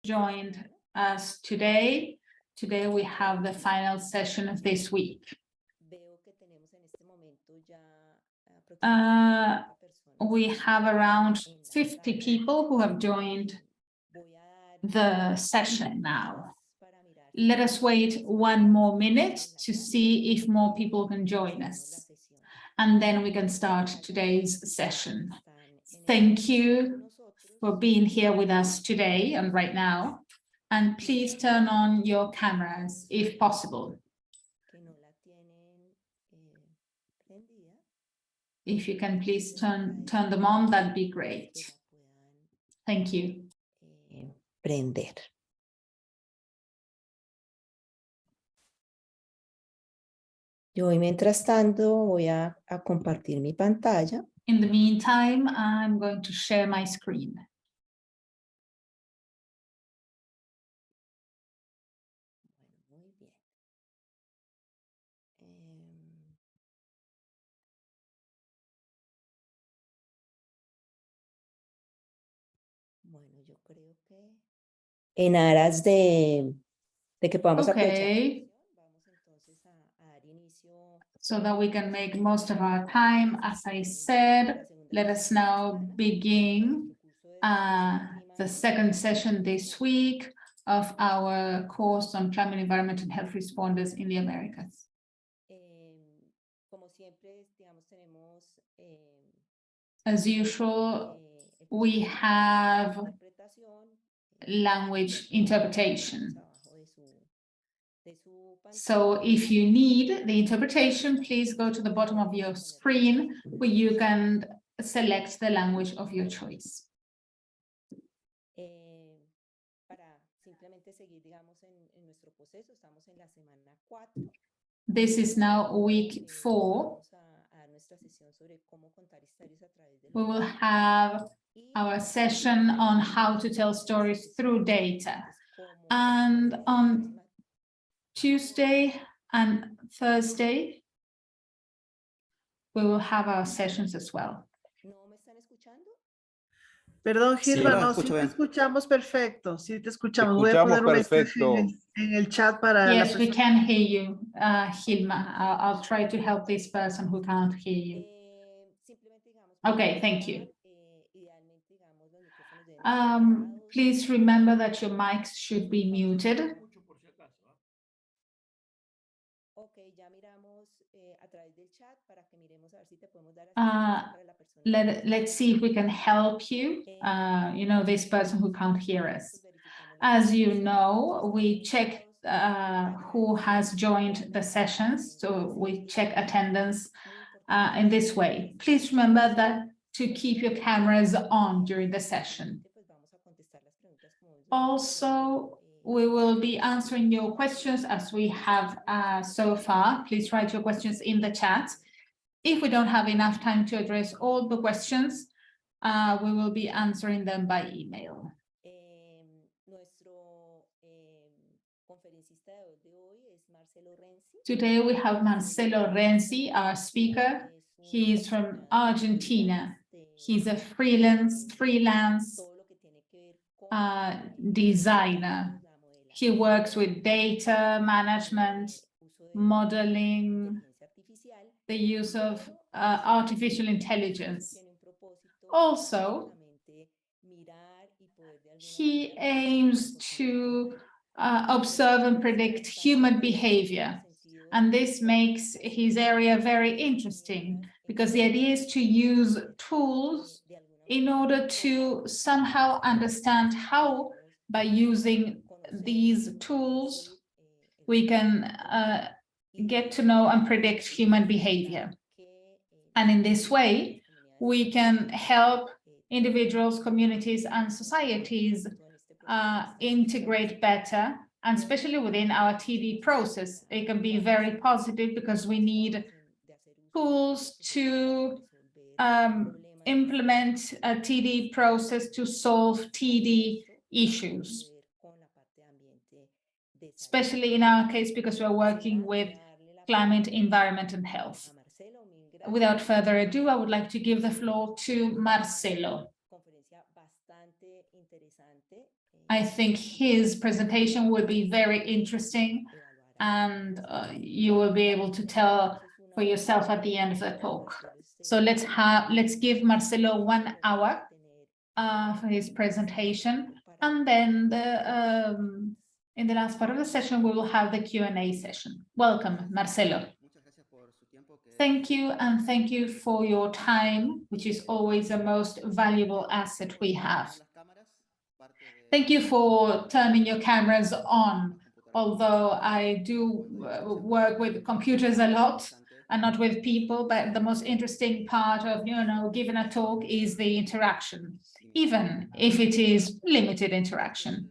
joined us today. Today we have the final session of this week. We have around 50 people who have joined the session now. Let us wait 1 more minute to see if more people can join us. And then we can start today's session. Thank you for being here with us today and right now. And please turn on your cameras if possible. If you can please turn them on, that'd be great. Thank you. Prender. Yo mientras tanto voy a compartir mi pantalla. In the meantime, I'm going to share my screen. Muy bien. Bueno, yo creo que en aras de que podamos aprovechar. Vamos entonces a dar inicio. So that we can make most of our time, as I said, let us now begin the second session this week of our course on climate, environment, and health responders in the Americas. Como siempre, digamos, tenemos, as usual, we have language interpretation. So if you need the interpretation, please go to the bottom of your screen where you can select the language of your choice. This is now week 4. We will have our session on how to tell stories through data. And on Tuesday and Thursday, we will have our sessions as well. Perdón, Gilma, Sí, no, sí te escuchamos perfecto, sí te escuchamos. Voy a Escuchamos poner un perfecto. mensaje en el chat para Yes, la we persona. can hear you, Gilma. I'll try to help this person who can't hear you. Okay, thank you. Please remember that your mics should be muted. Let's see if we can help you, this person who can't hear us. As you know, we check who has joined the sessions, so we check attendance in this way. Please remember that to keep your cameras on during the session. Also, we will be answering your questions as we have so far. Please write your questions in the chat. If we don't have enough time to address all the questions, we will be answering them by email. Today we have Marcelo Rensi, our speaker. He is from Argentina. He's a freelance designer. He works with data management, modeling, the use of artificial intelligence. Also, he aims to observe and predict human behavior. And this makes his area very interesting because the idea is to use tools in order to somehow understand how, by using these tools, we can get to know and predict human behavior. And in this way, we can help individuals, communities, and societies integrate better, and especially within our TD process. It can be very positive because we need tools to implement a TD process to solve TD issues, especially in our case because we're working with climate, environment, and health. Without further ado, I would like to give the floor to Marcelo. I think his presentation will be very interesting, and you will be able to tell for yourself at the end of the talk. So let's give Marcelo 1 hour for his presentation, and then in the last part of the session we will have the Q&A session. Welcome, Marcelo. Thank you, and thank you for your time, which is always the most valuable asset we have. Thank you for turning your cameras on, although I do work with computers a lot and not with people, but the most interesting part of, giving a talk is the interaction, even if it is limited interaction.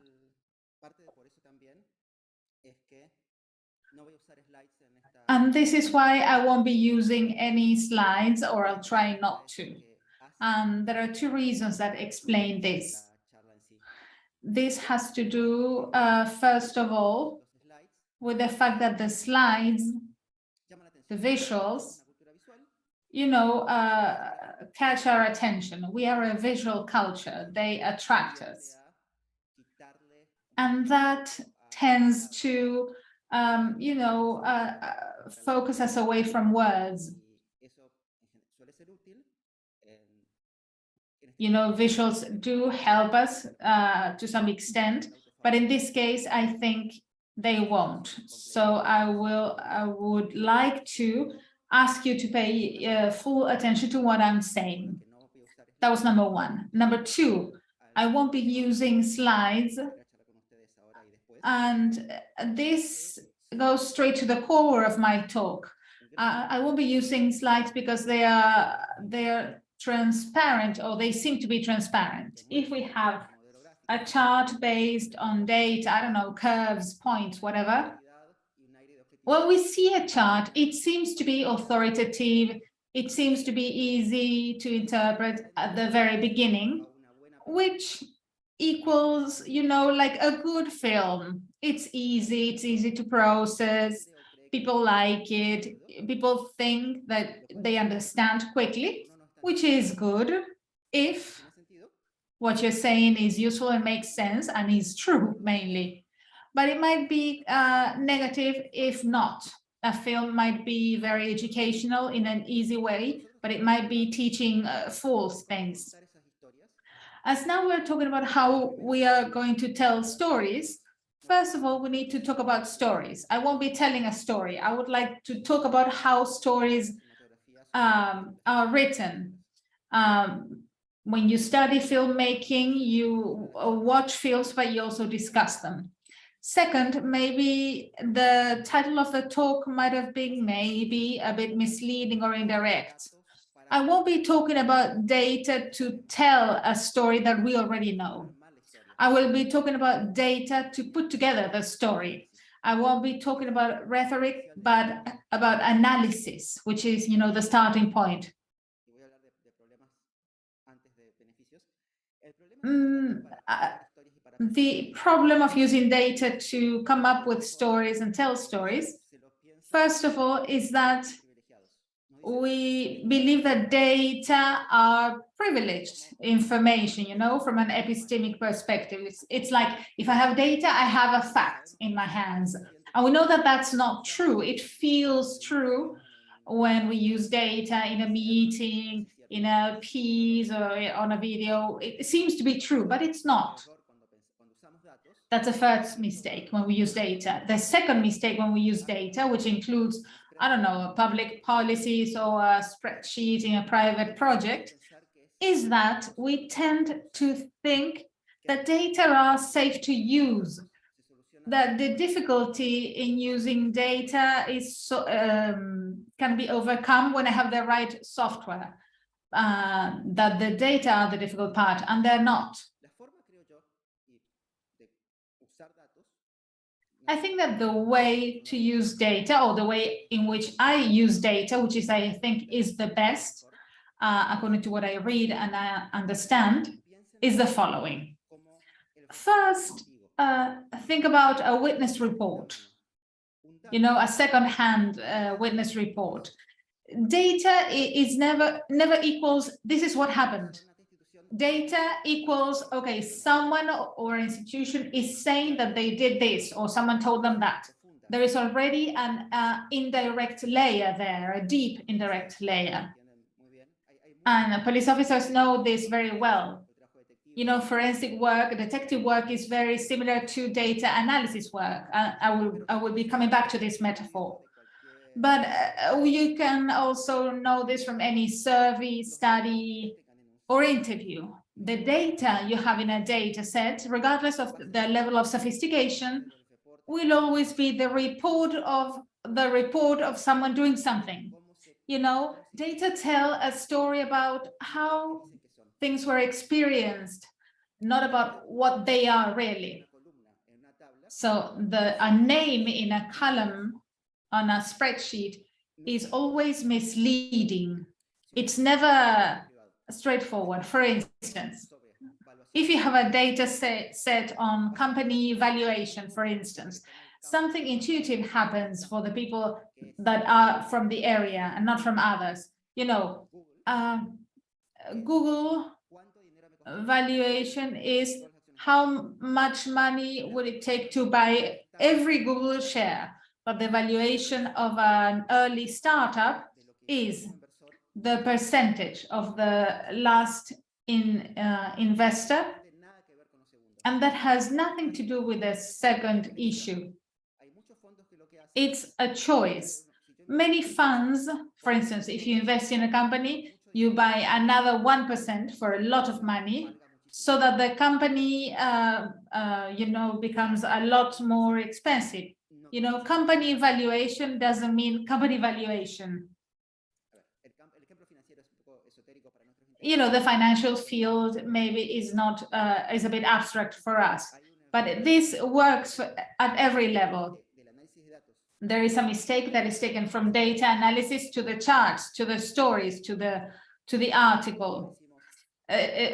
And this is why I won't be using any slides, or I'll try not to. There are 2 reasons that explain this. This has to do, first of all, with the fact that the slides, the visuals, catch our attention. We are a visual culture. They attract us. And that tends to, focus us away from words. Visuals do help us to some extent, but in this case, I think they won't. So I would like to ask you to pay full attention to what I'm saying. That was number 1. Number 2, I won't be using slides, and this goes straight to the core of my talk. I won't be using slides because they're transparent, or they seem to be transparent. If we have a chart based on data, I don't know, curves, points, whatever, when we see a chart, it seems to be authoritative, it seems to be easy to interpret at the very beginning, which equals, like a good film. It's easy to process, people like it, people think that they understand quickly, which is good if what you're saying is useful and makes sense and is true, mainly. But it might be negative if not. A film might be very educational in an easy way, but it might be teaching false things. As now we're talking about how we are going to tell stories, first of all, we need to talk about stories. I won't be telling a story. I would like to talk about how stories are written. When you study filmmaking, you watch films, but you also discuss them. Second, maybe the title of the talk might have been maybe a bit misleading or indirect. I won't be talking about data to tell a story that we already know. I will be talking about data to put together the story. I won't be talking about rhetoric, but about analysis, which is, the starting point. The problem of using data to come up with stories and tell stories, first of all, is that we believe that data are privileged information, from an epistemic perspective. It's like, if I have data, I have a fact in my hands. And we know that that's not true. It feels true when we use data in a meeting, in a piece, or on a video. It seems to be true, but it's not. That's the first mistake when we use data. The second mistake when we use data, which includes, I don't know, public policies or a spreadsheet in a private project, is that we tend to think that data are safe to use, that the difficulty in using data is can be overcome when I have the right software, that the data are the difficult part, and they're not. I think that the way to use data, or the way in which I use data, which is, I think, is the best, according to what I read and I understand, is the following. First, think about a witness report, a second-hand witness report. Data is never equals, this is what happened. data equals, okay, someone or institution is saying that they did this, or someone told them that. There is already an indirect layer there, a deep indirect layer. And police officers know this very well. You know, forensic work, detective work is very similar to data analysis work. I will be coming back to this metaphor. But you can also know this from any survey, study, or interview. The data you have in a data set, regardless of the level of sophistication, will always be the report of someone doing something. You know, data tell a story about how things were experienced, not about what they are really. So a name in a column on a spreadsheet is always misleading. It's never straightforward. For instance, if you have a data set on company valuation, for instance, something intuitive happens for the people that are from the area and not from others. You know, Google valuation is how much money would it take to buy every Google share, but the valuation of an early startup is the percentage of the last investor, and that has nothing to do with the second issue. It's a choice. Many funds, for instance, if you invest in a company, you buy another 1% for a lot of money, so that the company, you know, becomes a lot more expensive. You know, company valuation doesn't mean company valuation. You know, the financial field maybe is not is a bit abstract for us, but this works at every level. There is a mistake that is taken from data analysis to the charts, to the stories, to the article.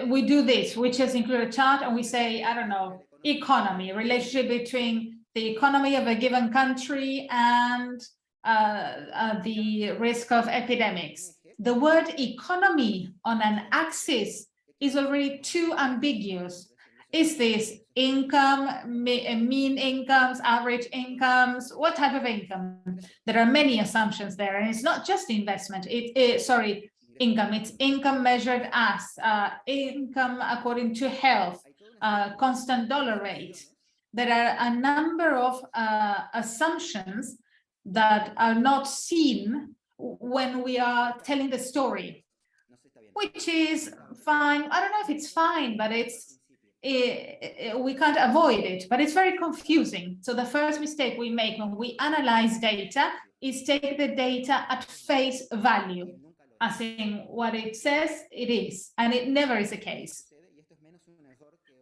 We do this, we just include a chart and we say, I don't know, economy, relationship between the economy of a given country and the risk of epidemics. The word economy on an axis is already too ambiguous. Is this income, mean incomes, average incomes? What type of income? There are many assumptions there, and it's not just investment. Income. It's income measured as income according to health, constant dollar rate. There are a number of assumptions that are not seen when we are telling the story, which is fine. I don't know if it's fine, but we can't avoid it, but it's very confusing. So the first mistake we make when we analyze data is take the data at face value, as in what it says it is, and it never is the case.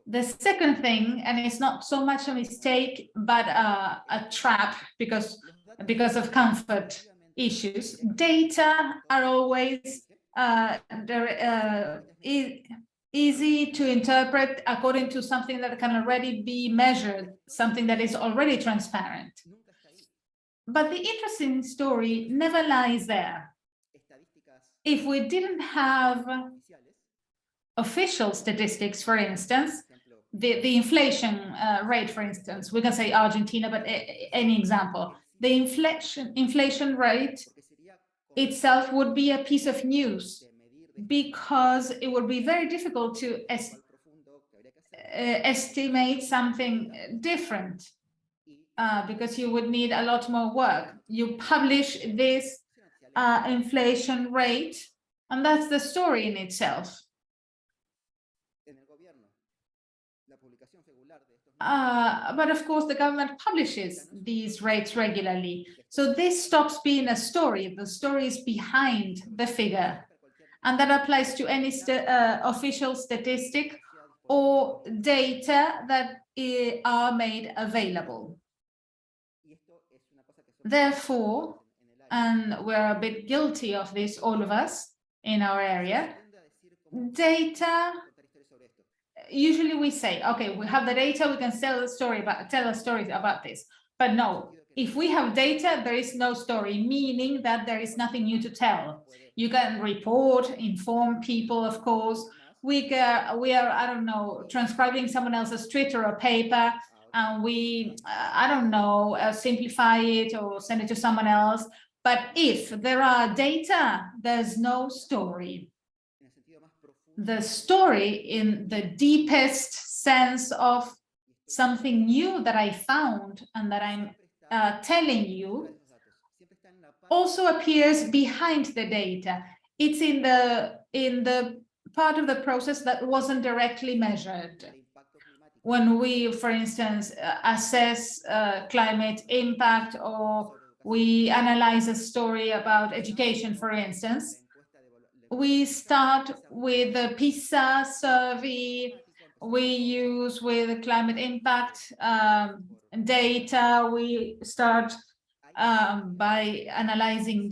The second thing, and it's not so much a mistake, but a trap because of comfort issues, data are always easy to interpret according to something that can already be measured, something that is already transparent. But the interesting story never lies there. If we didn't have official statistics, for instance, the inflation rate, for instance, we can say Argentina, but any example, the inflation rate itself would be a piece of news, because it would be very difficult to estimate something different, because you would need a lot more work. You publish this inflation rate, and that's the story in itself. But of course, the government publishes these rates regularly. So this stops being a story. The story is behind the figure. And that applies to any official statistic or data that are made available. Therefore, and we're a bit guilty of this, all of us in our area, data, usually we say, okay, we have the data, we can tell a story about this. But no, if we have data, there is no story, meaning that there is nothing new to tell. You can report, inform people, of course, we are, I don't know, transcribing someone else's tweet or a paper, and we, I don't know, simplify it or send it to someone else. But if there are data, there's no story. The story in the deepest sense of something new that I found and that I'm telling you also appears behind the data. It's in the part of the process that wasn't directly measured. When we, for instance, assess climate impact, or we analyze a story about education, for instance, we start with the PISA survey, we use with climate impact data, we start by analyzing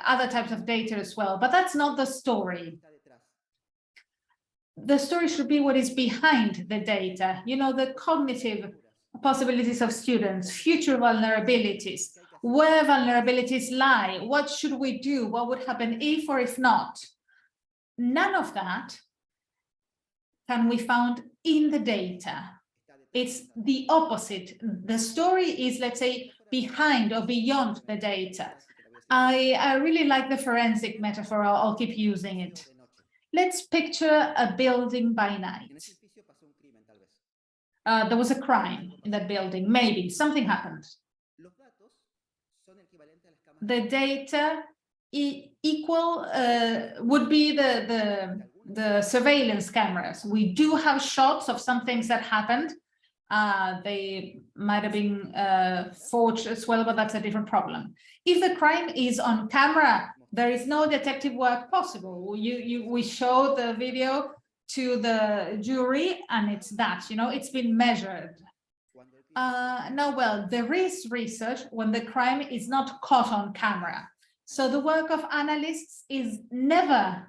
other types of data as well, but that's not the story. The story should be what is behind the data, you know, the cognitive possibilities of students, future vulnerabilities, where vulnerabilities lie, what should we do, what would happen if or if not. None of that can we found in the data. It's the opposite. The story is, let's say, behind or beyond the data. I really like the forensic metaphor. I'll keep using it. Let's picture a building by night. There was a crime in that building, maybe something happened. The data would be the surveillance cameras. We do have shots of some things that happened. They might have been forged as well, but that's a different problem. If the crime is on camera, there is no detective work possible. We show the video to the jury, and it's that, you know, it's been measured. Now, well, there is research when the crime is not caught on camera. So the work of analysts is never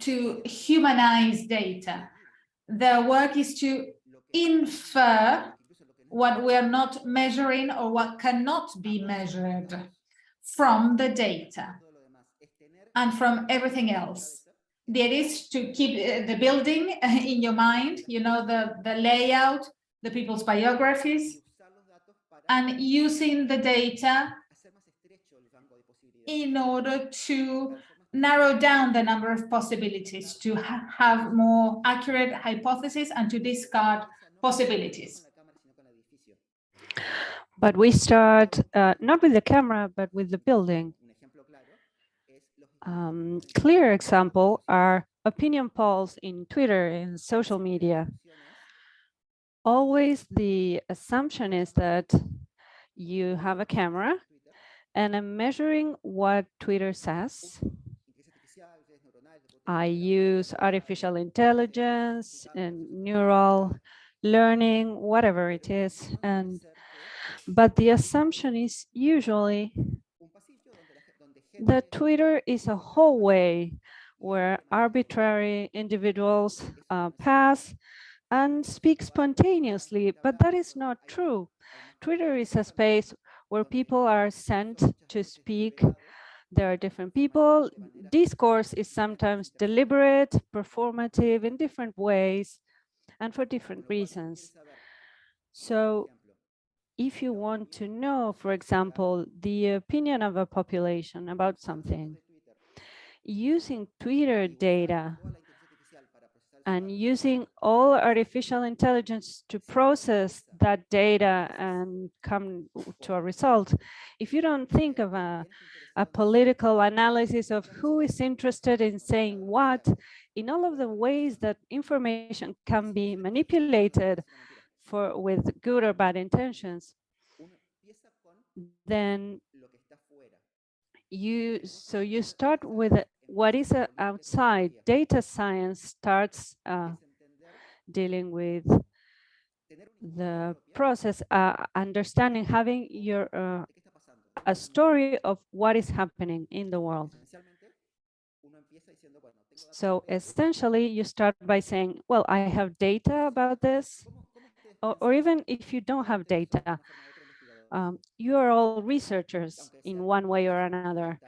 to humanize data. Their work is to infer what we are not measuring or what cannot be measured from the data and from everything else. The idea is to keep the building in your mind, you know, the layout, the people's biographies, and using the data in order to narrow down the number of possibilities, to have more accurate hypotheses and to discard possibilities. But we start not with the camera, but with the building. Clear example are opinion polls in Twitter and social media. Always the assumption is that you have a camera and I'm measuring what Twitter says. I use artificial intelligence and neural learning, whatever it is. But the assumption is usually that Twitter is a hallway where arbitrary individuals pass and speak spontaneously, but that is not true. Twitter is a space where people are sent to speak. There are different people. Discourse is sometimes deliberate, performative in different ways and for different reasons. So if you want to know, for example, the opinion of a population about something, using Twitter data and using all artificial intelligence to process that data and come to a result, if you don't think of a political analysis of who is interested in saying what, in all of the ways that information can be manipulated with good or bad intentions, then you start with what is outside. Data science starts dealing with the process, understanding, having your a story of what is happening in the world. So essentially, you start by saying, well, I have data about this, or even if you don't have data, you are all researchers in one way or another.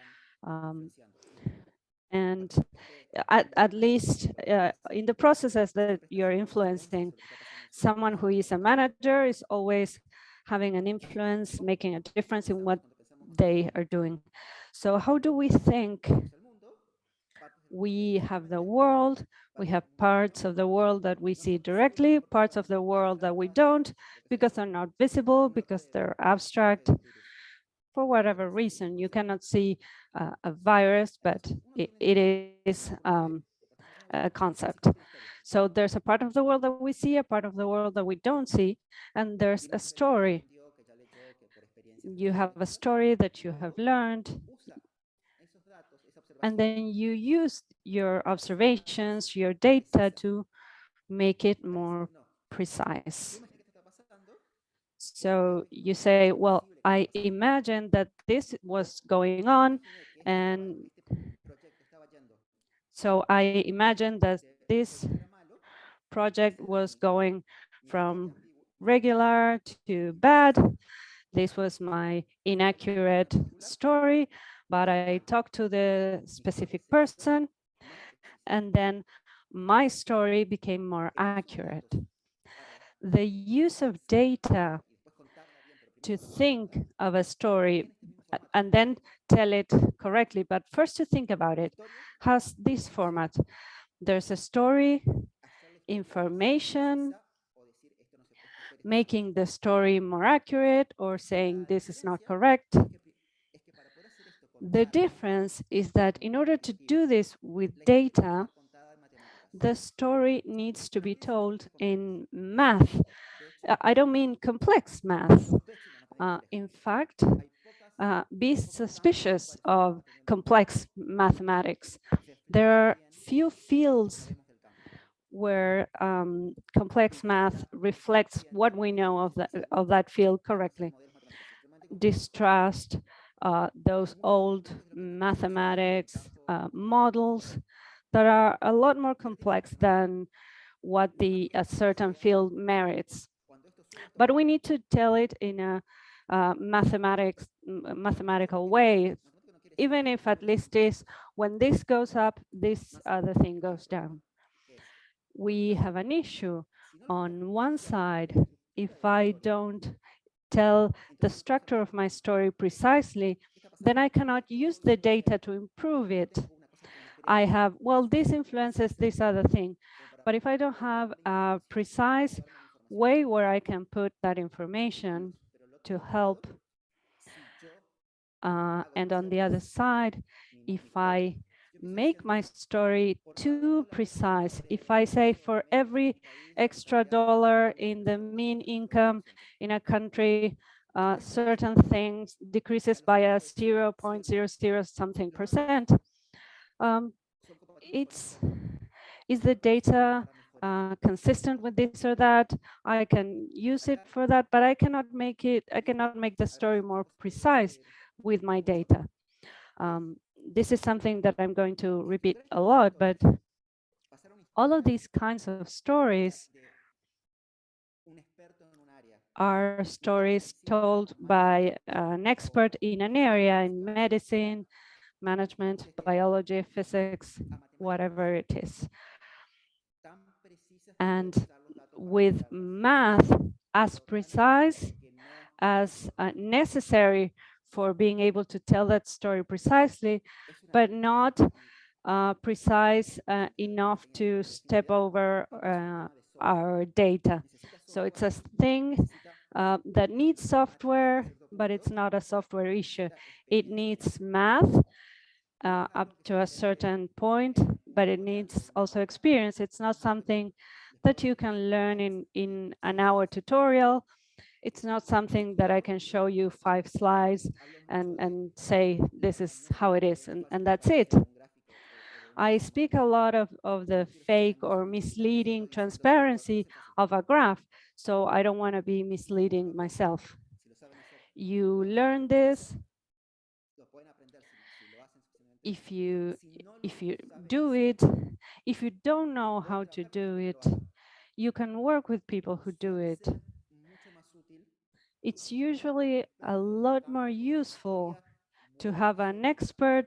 And at least in the processes that you're influencing, someone who is a manager is always having an influence, making a difference in what they are doing. So how do we think? We have the world, we have parts of the world that we see directly, parts of the world that we don't, because they're not visible, because they're abstract. For whatever reason, you cannot see a virus, but it is a concept. So there's a part of the world that we see, a part of the world that we don't see, and there's a story. You have a story that you have learned, and then you use your observations, your data to make it more precise. So you say, well, I imagine that this was going on, and so I imagine that this project was going from regular to bad. This was my inaccurate story, but I talked to the specific person, and then my story became more accurate. The use of data to think of a story and then tell it correctly, but first to think about it, has this format. There's a story, information, making the story more accurate or saying this is not correct. The difference is that in order to do this with data, the story needs to be told in math. I don't mean complex math. In fact, be suspicious of complex mathematics. There are few fields where complex math reflects what we know of that field correctly. Distrust those old mathematics models that are a lot more complex than what a certain field merits. But we need to tell it in a mathematical way, even if at least when this goes up, this other thing goes down. We have an issue. On one side, if I don't tell the structure of my story precisely, then I cannot use the data to improve it. I have, well, this influences this other thing. But if I don't have a precise way where I can put that information to help, and on the other side, if I make my story too precise, if I say for every extra dollar in the mean income in a country, certain things decreases by a 0.00 something percent, is the data consistent with this or that? I can use it for that, but I cannot make the story more precise with my data. This is something that I'm going to repeat a lot, but all of these kinds of stories are stories told by an expert in an area, in medicine, management, biology, physics, whatever it is. And with math as precise as necessary for being able to tell that story precisely, but not precise enough to step over our data. So it's a thing that needs software, but it's not a software issue. It needs math up to a certain point, but it needs also experience. It's not something that you can learn in an hour tutorial. It's not something that I can show you 5 slides and say, this is how it is, and that's it. I speak a lot of the fake or misleading transparency of a graph, so I don't want to be misleading myself. You learn this if you do it. If you don't know how to do it, you can work with people who do it. It's usually a lot more useful to have an expert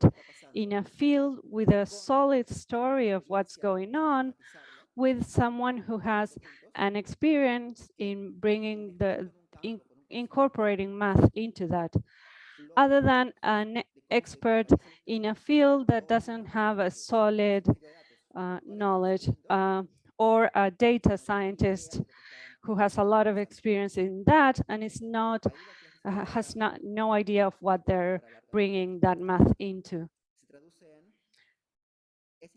in a field with a solid story of what's going on, with someone who has an experience in bringing incorporating math into that, other than an expert in a field that doesn't have a solid knowledge, or a data scientist who has a lot of experience in that and is not has no idea of what they're bringing that math into.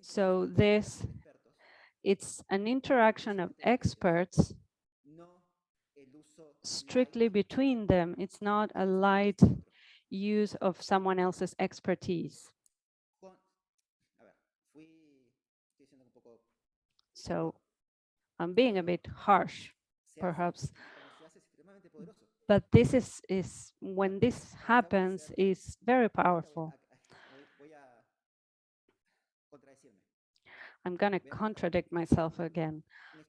So it's an interaction of experts strictly between them. It's not a light use of someone else's expertise. So I'm being a bit harsh, perhaps, but this is when this happens is very powerful. I'm going to contradict myself again.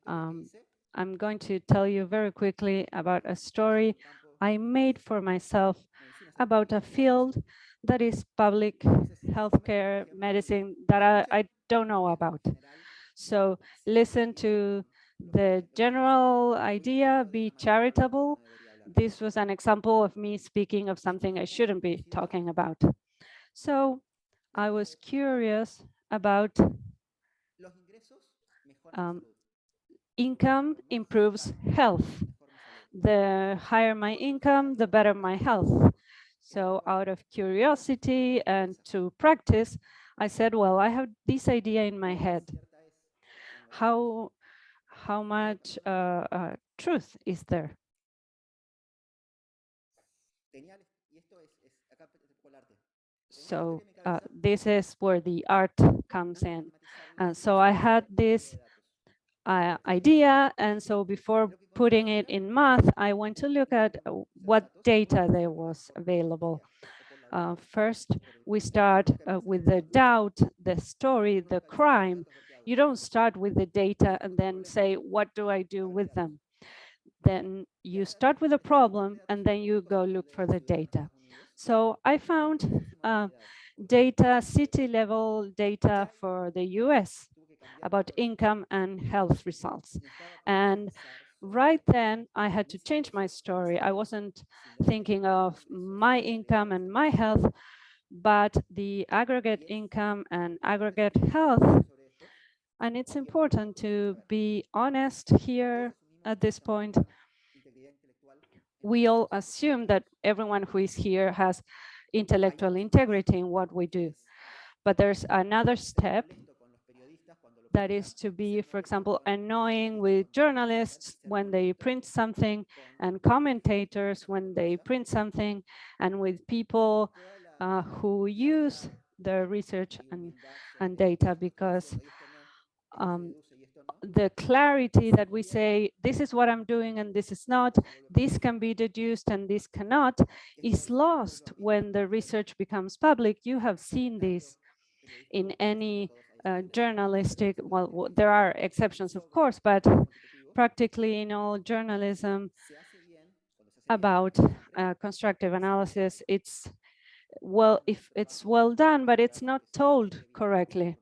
I'm going to tell you very quickly about a story I made for myself about a field that is public healthcare medicine that I don't know about. So listen to the general idea, be charitable. This was an example of me speaking of something I shouldn't be talking about. So I was curious about income improves health. The higher my income, the better my health. So out of curiosity and to practice, I said, well, I have this idea in my head. How much truth is there? So this is where the art comes in. So I had this idea, and so before putting it in math, I went to look at what data there was available. First, we start with the doubt, the story, the crime. You don't start with the data and then say, what do I do with them? Then you start with a problem and then you go look for the data. So I found data, city level data for the US about income and health results. And right then I had to change my story. I wasn't thinking of my income and my health, but the aggregate income and aggregate health. And it's important to be honest here at this point. We all assume that everyone who is here has intellectual integrity in what we do. But there's another step that is to be, for example, annoying with journalists when they print something, and commentators when they print something, and with people who use the research and data, because the clarity that we say, this is what I'm doing and this is not, this can be deduced and this cannot, is lost when the research becomes public. You have seen this in any journalistic, well, there are exceptions, of course, but practically in all journalism about constructive analysis, it's, well, if it's well done, but it's not told correctly.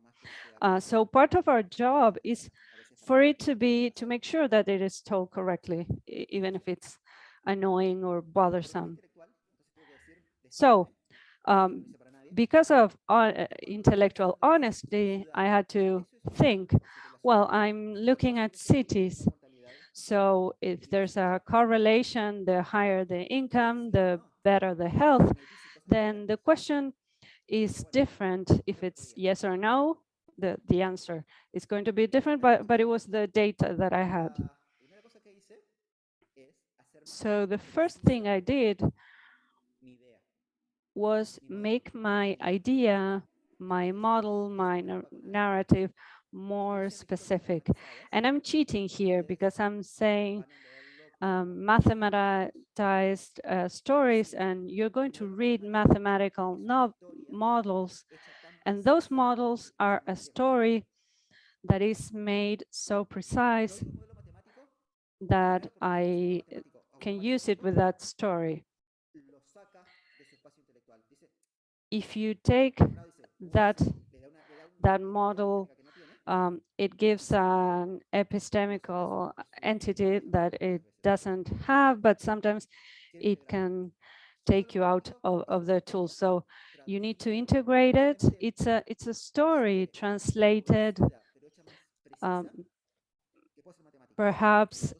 So part of our job is for it to make sure that it is told correctly, even if it's annoying or bothersome. So because of intellectual honesty, I had to think, well, I'm looking at cities. So if there's a correlation, the higher the income, the better the health, then the question is different. If it's yes or no, the answer is going to be different, but it was the data that I had. So the first thing I did was make my idea, my model, my narrative more specific. And I'm cheating here because I'm saying mathematized stories, and you're going to read mathematical models, and those models are a story that is made so precise that I can use it with that story. if you take that model, it gives an epistemical entity that it doesn't have, but sometimes it can take you out of the tool. So you need to integrate it. It's a story translated, perhaps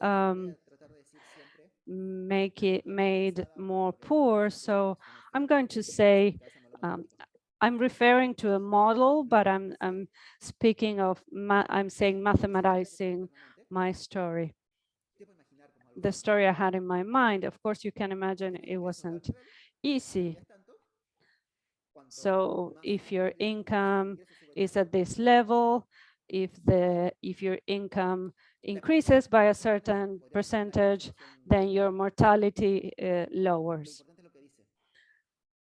make it made more poor. So I'm going to say, I'm referring to a model, but I'm speaking of, I'm saying mathematizing my story. The story I had in my mind. Of course, you can imagine it wasn't easy. So if your income is at this level, if your income increases by a certain percentage, then your mortality lowers.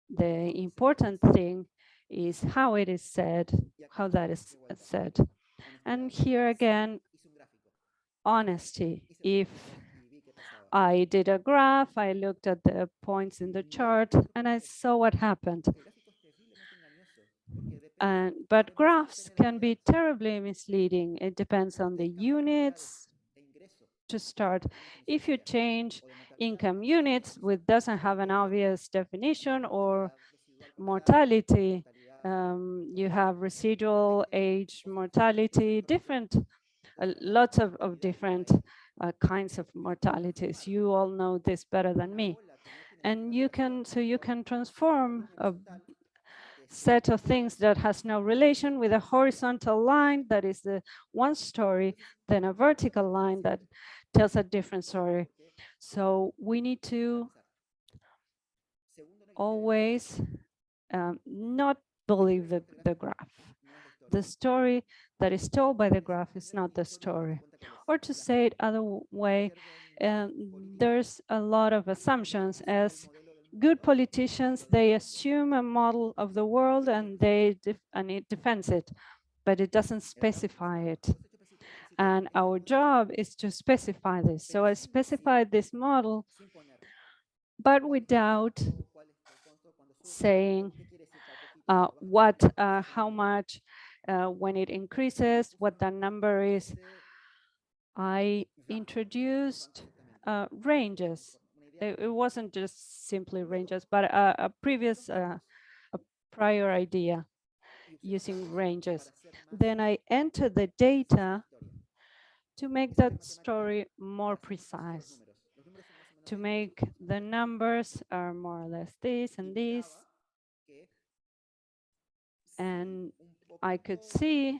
The important thing is how it is said, how that is said. And here again, honesty. If I did a graph, I looked at the points in the chart, and I saw what happened. But graphs can be terribly misleading. It depends on the units to start. If you change income units, which doesn't have an obvious definition, or mortality, you have residual age mortality, different, lots of different kinds of mortalities. You all know this better than me. And you can transform a set of things that has no relation with a horizontal line that is the one story, then a vertical line that tells a different story. So we need to always not believe the graph. The story that is told by the graph is not the story. Or to say it other way, there's a lot of assumptions. As good politicians, they assume a model of the world and it defends it, but it doesn't specify it. And our job is to specify this. So I specified this model, but without saying how much, when it increases, what that number is. I introduced ranges. It wasn't just simply ranges, but a prior idea using ranges. Then I entered the data to make that story more precise, to make the numbers are more or less this and this. And I could see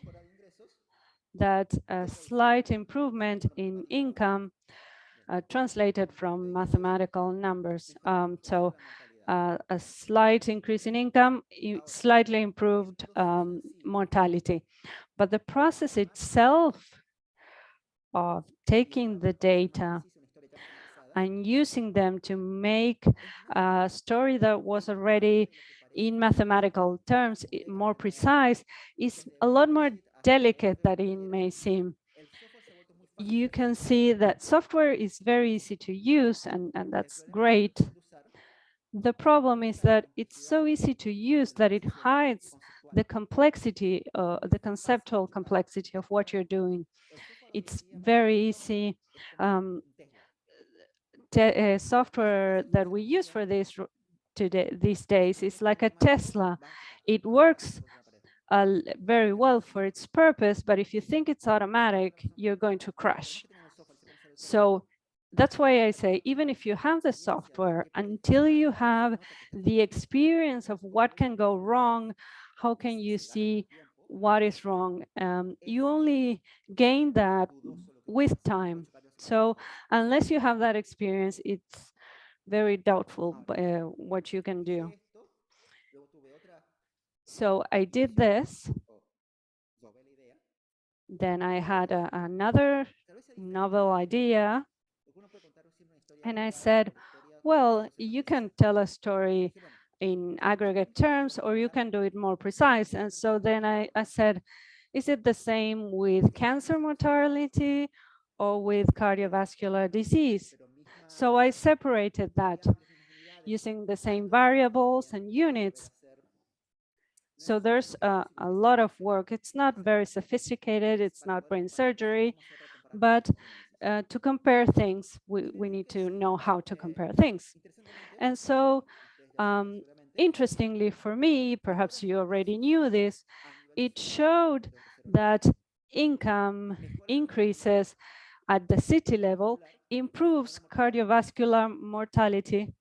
that a slight improvement in income translated from mathematical numbers. So a slight increase in income, slightly improved mortality. But the process itself of taking the data and using them to make a story that was already in mathematical terms more precise is a lot more delicate than it may seem. You can see that software is very easy to use, and that's great. The problem is that it's so easy to use that it hides the complexity, the conceptual complexity of what you're doing. It's very easy. Software that we use for this these days is like a Tesla. It works very well for its purpose, but if you think it's automatic, you're going to crash. So that's why I say, even if you have the software, until you have the experience of what can go wrong, how can you see what is wrong? You only gain that with time. So unless you have that experience, it's very doubtful what you can do. So I did this. Then I had another novel idea. And I said, well, you can tell a story in aggregate terms, or you can do it more precise. And so then I said, is it the same with cancer mortality or with cardiovascular disease? So I separated that using the same variables and units. So there's a lot of work. It's not very sophisticated, it's not brain surgery, but to compare things, we need to know how to compare things. And so, interestingly for me, perhaps you already knew this, it showed that income increases at the city level improves cardiovascular mortality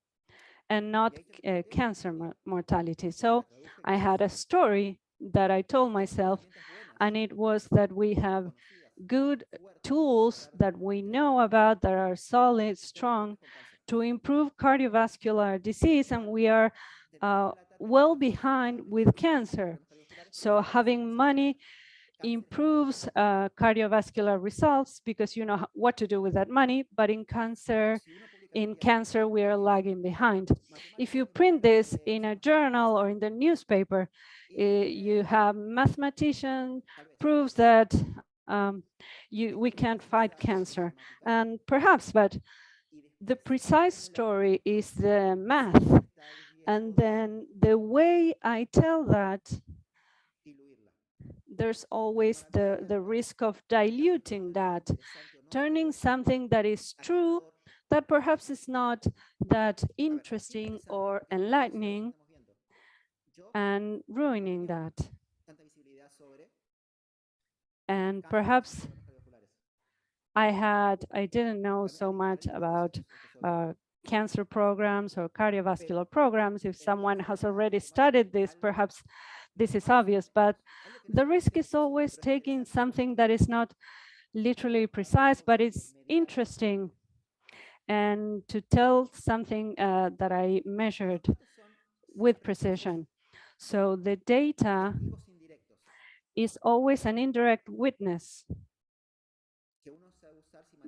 and not cancer mortality. So I had a story that I told myself, and it was that we have good tools that we know about that are solid, strong, to improve cardiovascular disease, and we are well behind with cancer. So having money improves cardiovascular results because you know what to do with that money, but in cancer we are lagging behind. If you print this in a journal or in the newspaper, you have mathematician proves that we can't fight cancer, and perhaps, but the precise story is the math, and then the way I tell that, there's always the risk of diluting that, turning something that is true that perhaps is not that interesting or enlightening and ruining that. And perhaps I didn't know so much about cancer programs or cardiovascular programs. If someone has already studied this, perhaps this is obvious, but the risk is always taking something that is not literally precise, but it's interesting, and to tell something that I measured with precision. So the data is always an indirect witness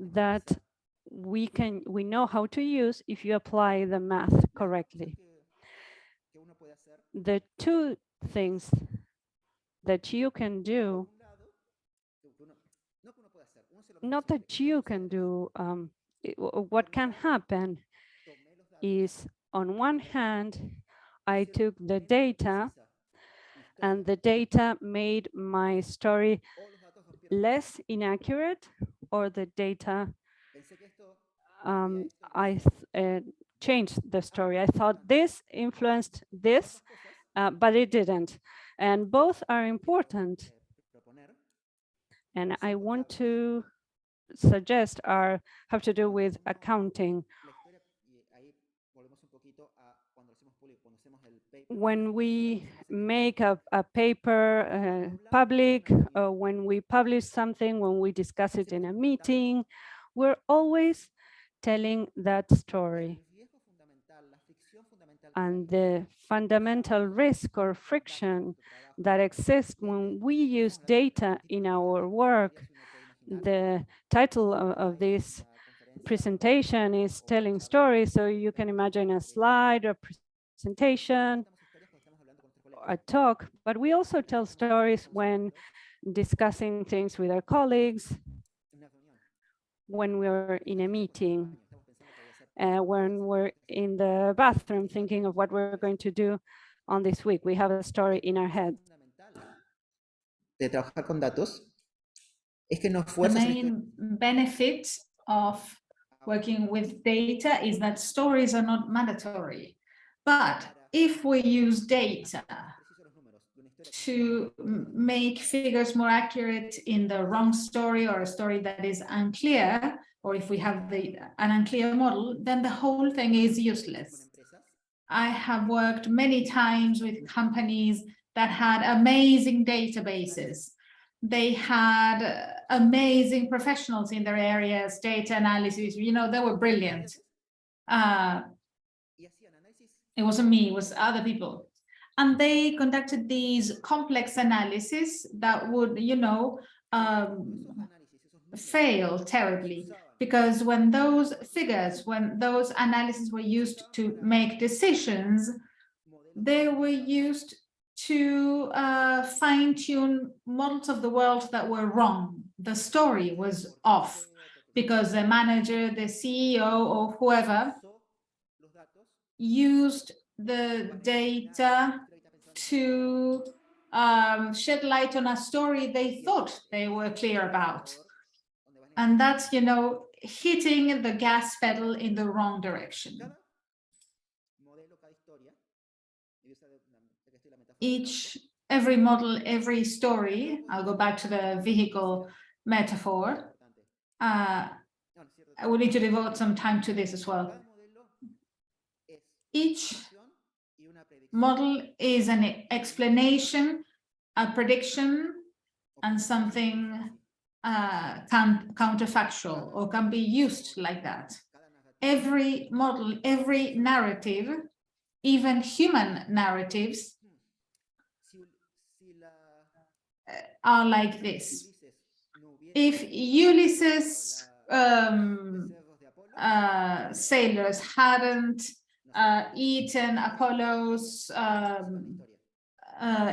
that we know how to use if you apply the math correctly. The two things that you can do, not that you can do, what can happen is, on one hand, I took the data and the data made my story less inaccurate, or the data I changed the story. I thought this influenced this, but it didn't. And both are important. And I want to suggest have to do with accounting. When we make a paper public, when we publish something, when we discuss it in a meeting, we're always telling that story. And the fundamental risk or friction that exists when we use data in our work, the title of this presentation is telling stories, so you can imagine a slide, a presentation, a talk, but we also tell stories when discussing things with our colleagues, when we're in a meeting, when we're in the bathroom thinking of what we're going to do on this week. We have a story in our head. The main benefit of working with data is that stories are not mandatory. But if we use data to make figures more accurate in the wrong story, or a story that is unclear, or if we have an unclear model, then the whole thing is useless. I have worked many times with companies that had amazing databases. They had amazing professionals in their areas, data analysis, you know, they were brilliant. It wasn't me, it was other people. And they conducted these complex analyses that would, you know, fail terribly, because when those figures, when those analyses were used to make decisions, they were used to fine-tune models of the world that were wrong. The story was off because the manager, the CEO, or whoever used the data to shed light on a story they thought they were clear about. And that's, you know, hitting the gas pedal in the wrong direction. Every model, every story, I'll go back to the vehicle metaphor. I will need to devote some time to this as well. Each model is an explanation, a prediction, and something counterfactual, or can be used like that. Every model, every narrative, even human narratives, are like this. If Ulysses' sailors hadn't eaten Apollo's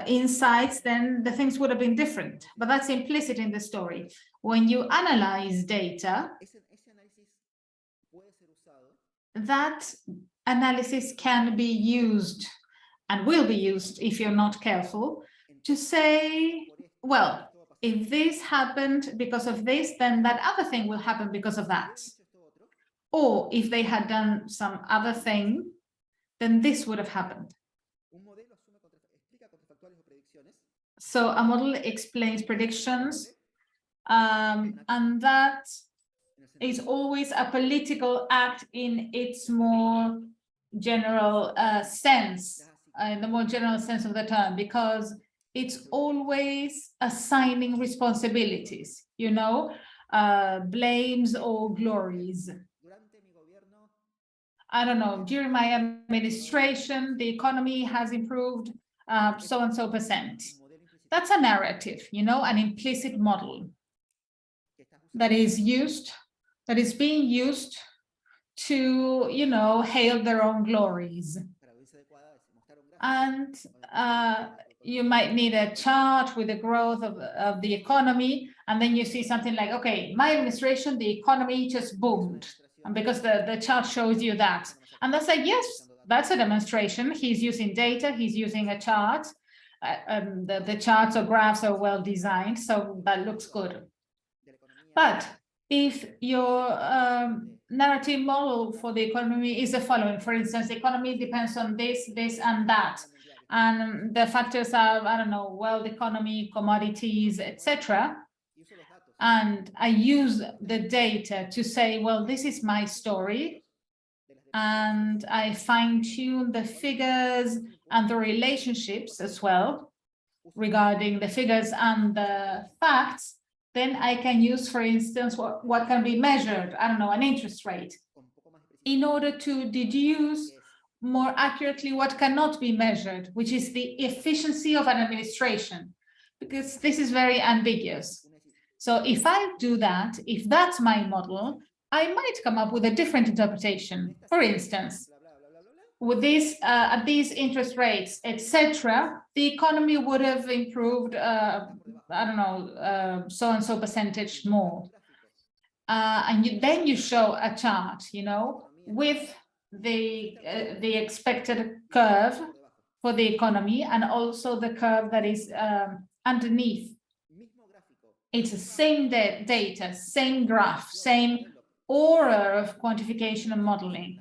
insights, then the things would have been different. But that's implicit in the story. When you analyze data, that analysis can be used and will be used if you're not careful to say, well, if this happened because of this, then that other thing will happen because of that. Or if they had done some other thing, then this would have happened. So a model explains predictions, and that is always a political act in its more general sense, in the more general sense of the term, because it's always assigning responsibilities, you know, blames or glories. I don't know, during my administration, the economy has improved so-and-so percent. That's a narrative, you know, an implicit model that is being used to, you know, hail their own glories. And you might need a chart with the growth of the economy, and then you see something like, okay, my administration, the economy just boomed, and because the chart shows you that. And that's like, yes, that's a demonstration. He's using data, he's using a chart. The charts or graphs are well designed, so that looks good. But if your narrative model for the economy is the following, for instance, the economy depends on this, this, and that, and the factors are, I don't know, world economy, commodities, etc. And I use the data to say, well, this is my story, and I fine-tune the figures and the relationships as well regarding the figures and the facts. Then I can use, for instance, what can be measured, I don't know, an interest rate, in order to deduce more accurately what cannot be measured, which is the efficiency of an administration, because this is very ambiguous. So if I do that, if that's my model, I might come up with a different interpretation. For instance, with this, at these interest rates, etc., the economy would have improved, I don't know, so-and-so percentage more. And then you show a chart, you know, with the expected curve for the economy, and also the curve that is underneath. It's the same data, same graph, same order of quantification and modeling.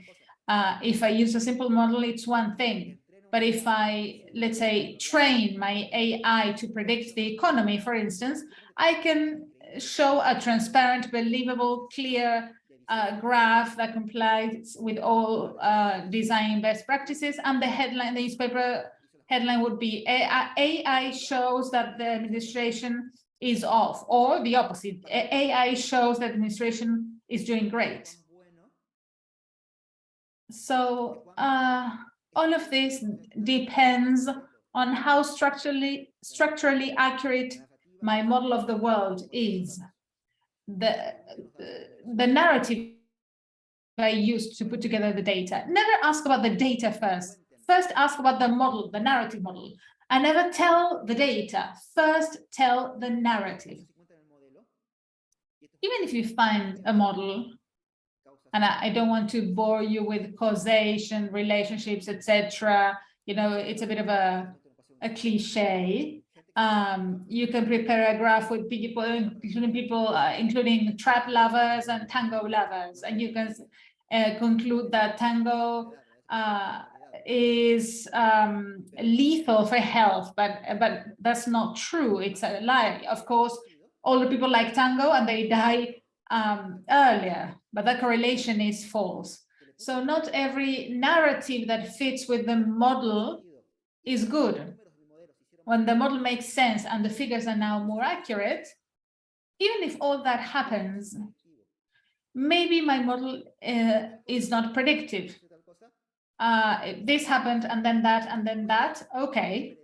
If I use a simple model, it's one thing. But if I, let's say, train my AI to predict the economy, for instance, I can show a transparent, believable, clear graph that complies with all design best practices. And the headline, the newspaper headline would be AI shows that the administration is off, or the opposite. AI shows that the administration is doing great. So all of this depends on how structurally accurate my model of the world is. The narrative I used to put together the data. Never ask about the data first. First ask about the model, the narrative model. And never tell the data. First tell the narrative. Even if you find a model, and I don't want to bore you with causation, relationships, etc. You know, it's a bit of a a cliche. You can prepare a graph with people, including trap lovers and tango lovers, and you can conclude that tango is lethal for health, but that's not true. It's a lie. Of course, older people like tango and they die earlier, but that correlation is false. So not every narrative that fits with the model is good. When the model makes sense and the figures are now more accurate, even if all that happens, maybe my model is not predictive. This happened and then that and then that. Okay,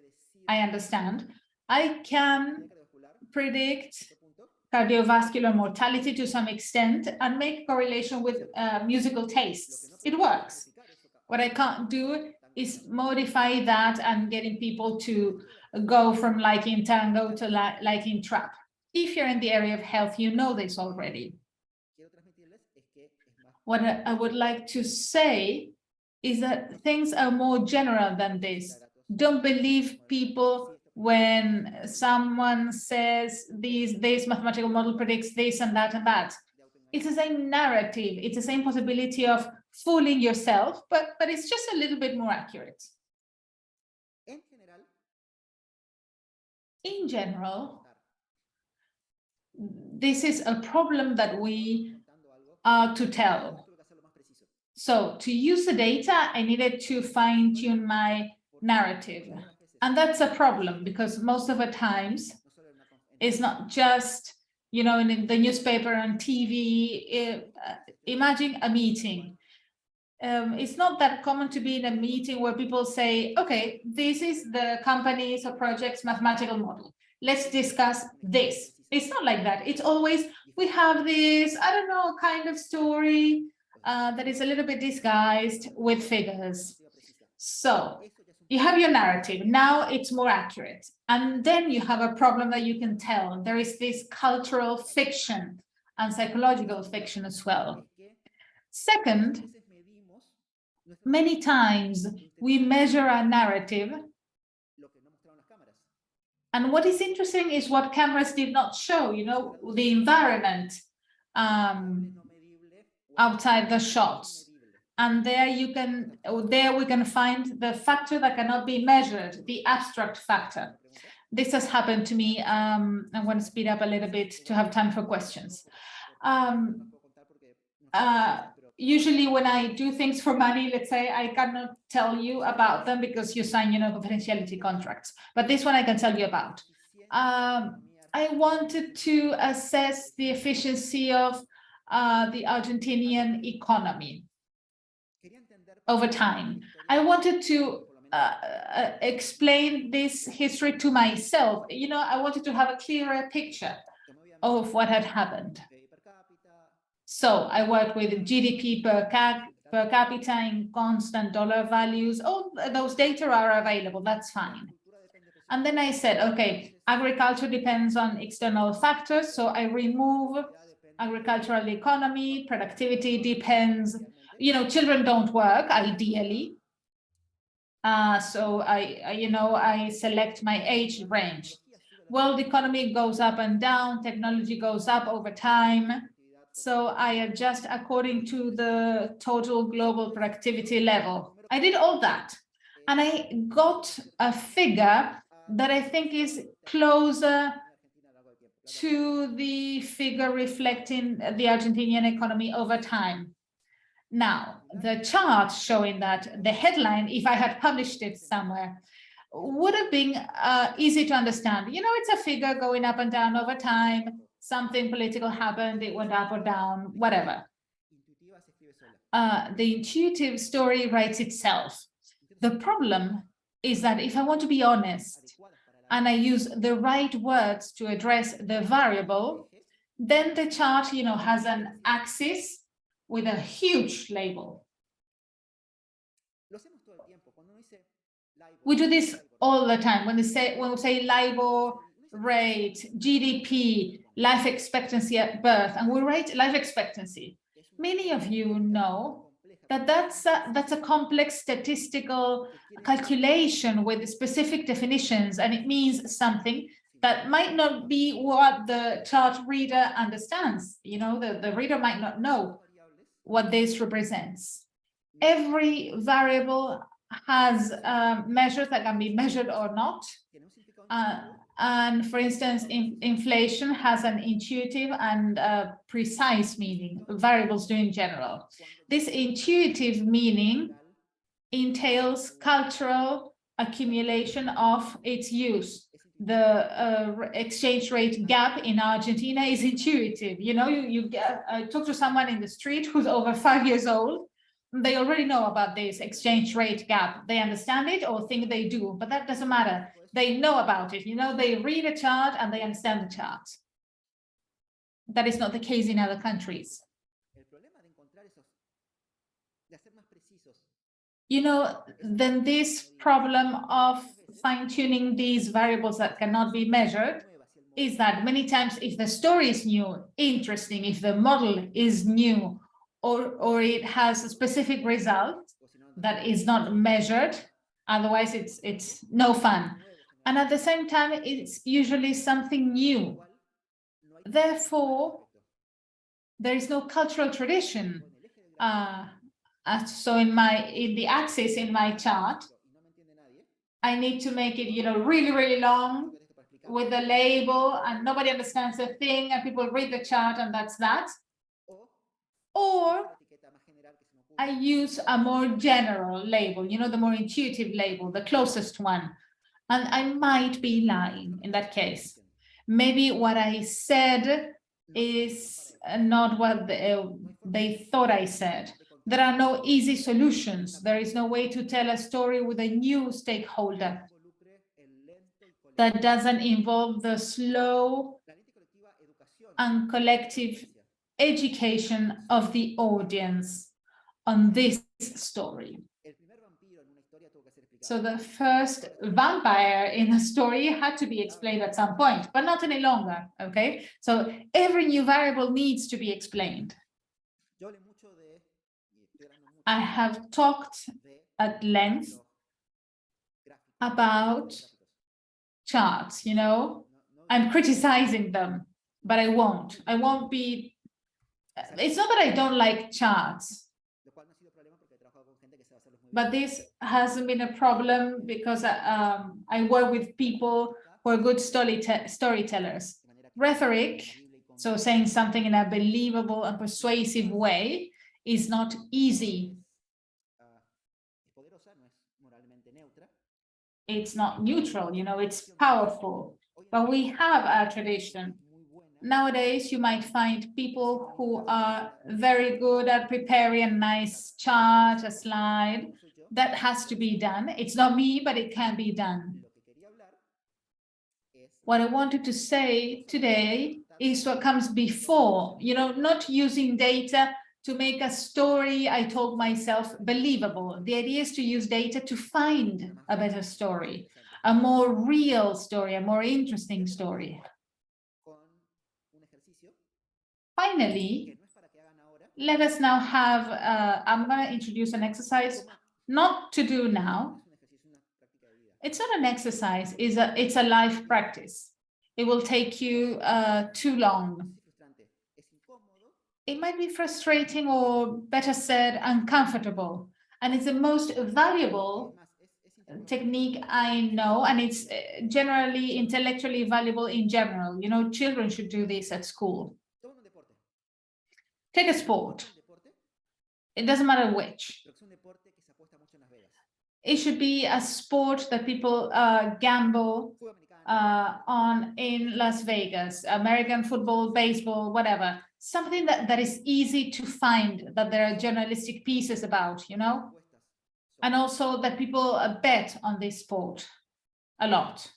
I understand. I can predict cardiovascular mortality to some extent and make correlation with musical tastes. It works. What I can't do is modify that and getting people to go from liking tango to liking trap. If you're in the area of health, you know this already. What I would like to say is that things are more general than this. Don't believe people when someone says this mathematical model predicts this and that and that. It's the same narrative. It's the same possibility of fooling yourself, but it's just a little bit more accurate. In general, this is a problem that we are to tell. So to use the data, I needed to fine-tune my narrative. And that's a problem because most of the times it's not just, you know, in the newspaper and TV. Imagine a meeting. It's not that common to be in a meeting where people say, okay, this is the company's or project's mathematical model. Let's discuss this. It's not like that. It's always, we have this, I don't know, kind of story that is a little bit disguised with figures. So you have your narrative. Now it's more accurate. And then you have a problem that you can tell. There is this cultural fiction and psychological fiction as well. Second, many times we measure our narrative. And what is interesting is what cameras did not show, you know, the environment outside the shots. And there we can find the factor that cannot be measured, the abstract factor. This has happened to me. I want to speed up a little bit to have time for questions. Usually when I do things for money, let's say, I cannot tell you about them because you sign, you know, confidentiality contracts. But this one I can tell you about. I wanted to assess the efficiency of the Argentinian economy over time. I wanted to explain this history to myself. You know, I wanted to have a clearer picture of what had happened. So I worked with GDP per capita in constant dollar values. All those data are available, that's fine. And then I said, okay, agriculture depends on external factors. So I remove agricultural economy, productivity depends, you know, children don't work ideally. So I select my age range. World economy goes up and down, technology goes up over time. So I adjust according to the total global productivity level. I did all that. And I got a figure that I think is closer to the figure reflecting the Argentinian economy over time. Now, the chart showing that, the headline, if I had published it somewhere, would have been easy to understand. You know, it's a figure going up and down over time. Something political happened, it went up or down, whatever. The intuitive story writes itself. The problem is that if I want to be honest and I use the right words to address the variable, then the chart, you know, has an axis with a huge label. We do this all the time when we say LIBOR rate, GDP, life expectancy at birth, and we write life expectancy. Many of you know that's a complex statistical calculation with specific definitions, and it means something that might not be what the chart reader understands. You know, the reader might not know what this represents. Every variable has measures that can be measured or not. And for instance, inflation has an intuitive and precise meaning, variables do in general. This intuitive meaning entails cultural accumulation of its use. The exchange rate gap in Argentina is intuitive. You know, you talk to someone in the street who's over 5 years old, they already know about this exchange rate gap. They understand it or think they do, but that doesn't matter. They know about it. You know, they read a chart and they understand the chart. That is not the case in other countries. You know, then this problem of fine-tuning these variables that cannot be measured is that many times if the story is new, interesting, if the model is new, or it has a specific result that is not measured, otherwise it's no fun. And at the same time, it's usually something new. Therefore, there is no cultural tradition. So in the axis in my chart, I need to make it, you know, really, really long with the label, and nobody understands the thing, and people read the chart, and that's that. Or I use a more general label, you know, the more intuitive label, the closest one. And I might be lying in that case. Maybe what I said is not what they thought I said. There are no easy solutions. There is no way to tell a story with a new stakeholder that doesn't involve the slow and collective education of the audience on this story. So the first vampire in the story had to be explained at some point, but not any longer, okay? So every new variable needs to be explained. I have talked at length about charts, you know? I'm criticizing them, but I won't be, it's not that I don't like charts, but this hasn't been a problem because I work with people who are good storytellers. Rhetoric, so saying something in a believable and persuasive way, is not easy. It's not neutral, you know, it's powerful, but we have a tradition. Nowadays, you might find people who are very good at preparing a nice chart, a slide. That has to be done. It's not me, but it can be done. What I wanted to say today is what comes before, you know, not using data to make a story I told myself believable. The idea is to use data to find a better story, a more real story, a more interesting story. Finally, let us now have, I'm going to introduce an exercise not to do now. It's not an exercise, it's a life practice. It will take you too long. It might be frustrating, or better said, uncomfortable. And it's the most valuable technique I know, and it's generally intellectually valuable in general. You know, children should do this at school. Take a sport. It doesn't matter which. It should be a sport that people gamble on in Las Vegas, American football, baseball, whatever. Something that is easy to find, that there are journalistic pieces about, you know? And also that people bet on this sport a lot.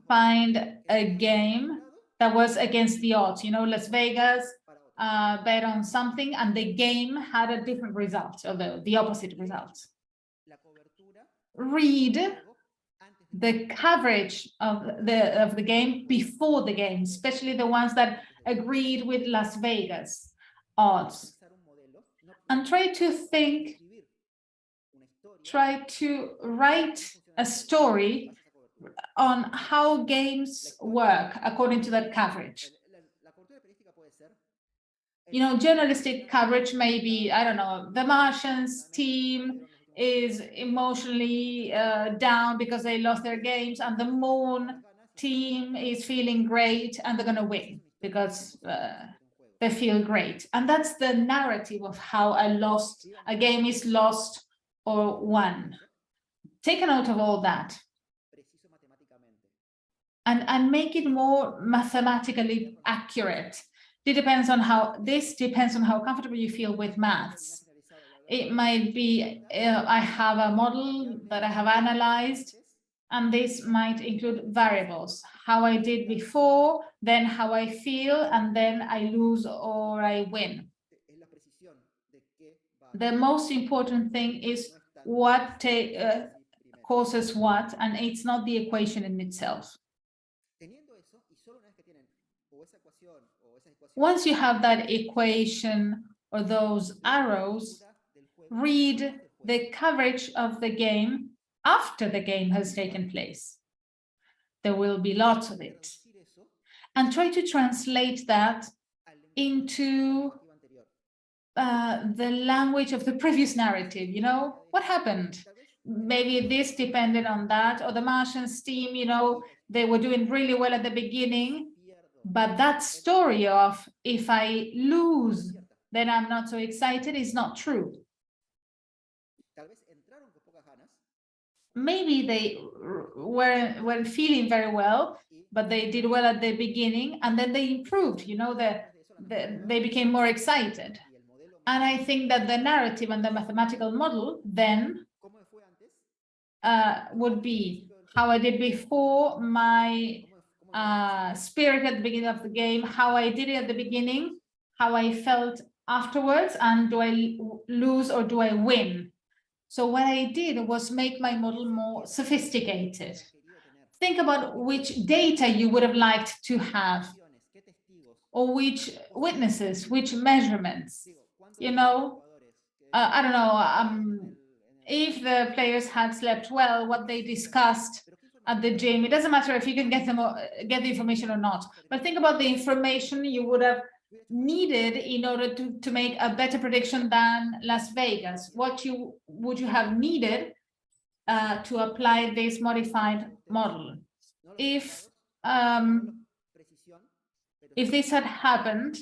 Find a game that was against the odds, you know, Las Vegas bet on something and the game had a different result, although the opposite result. Read the coverage of the game before the game, especially the ones that agreed with Las Vegas odds. And try to write a story on how games work according to that coverage. You know, journalistic coverage may be, I don't know, the Martians team is emotionally down because they lost their games, and the Moon team is feeling great and they're going to win because they feel great. And that's the narrative of how a game is lost or won. Take a note of all that and make it more mathematically accurate. This depends on how comfortable you feel with maths. It might be, I have a model that I have analyzed, and this might include variables, how I did before, then how I feel, and then I lose or I win. The most important thing is what causes what, and it's not the equation in itself. Once you have that equation or those arrows, read the coverage of the game after the game has taken place. There will be lots of it. And try to translate that into the language of the previous narrative. You know, what happened? Maybe this depended on that, or the Martians team, you know, they were doing really well at the beginning, but that story of if I lose, then I'm not so excited is not true. Maybe they weren't feeling very well, but they did well at the beginning, and then they improved, you know, they became more excited. And I think that the narrative and the mathematical model then would be how I did before, my spirit at the beginning of the game, how I did it at the beginning, how I felt afterwards, and do I lose or do I win? So what I did was make my model more sophisticated. Think about which data you would have liked to have, or which witnesses, which measurements. You know, I don't know, if the players had slept well, what they discussed at the gym. It doesn't matter if you can get the information or not, but think about the information you would have needed in order to make a better prediction than Las Vegas. What would you have needed to apply this modified model? If this had happened,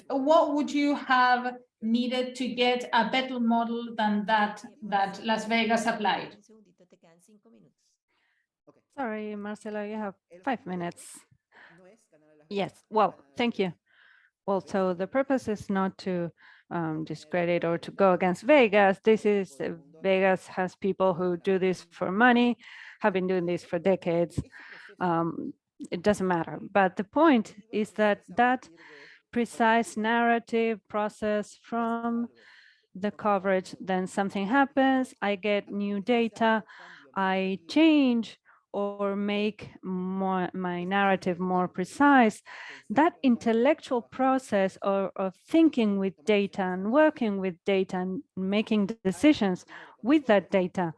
what would you have needed to get a better model than that Las Vegas applied? Sorry, Marcelo, you have 5 minutes. Yes, well, thank you. Well, so the purpose is not to discredit or to go against Vegas. Vegas has people who do this for money, have been doing this for decades. It doesn't matter. But the point is that precise narrative process from the coverage, then something happens, I get new data, I change or make my narrative more precise. That intellectual process of thinking with data and working with data and making decisions with that data,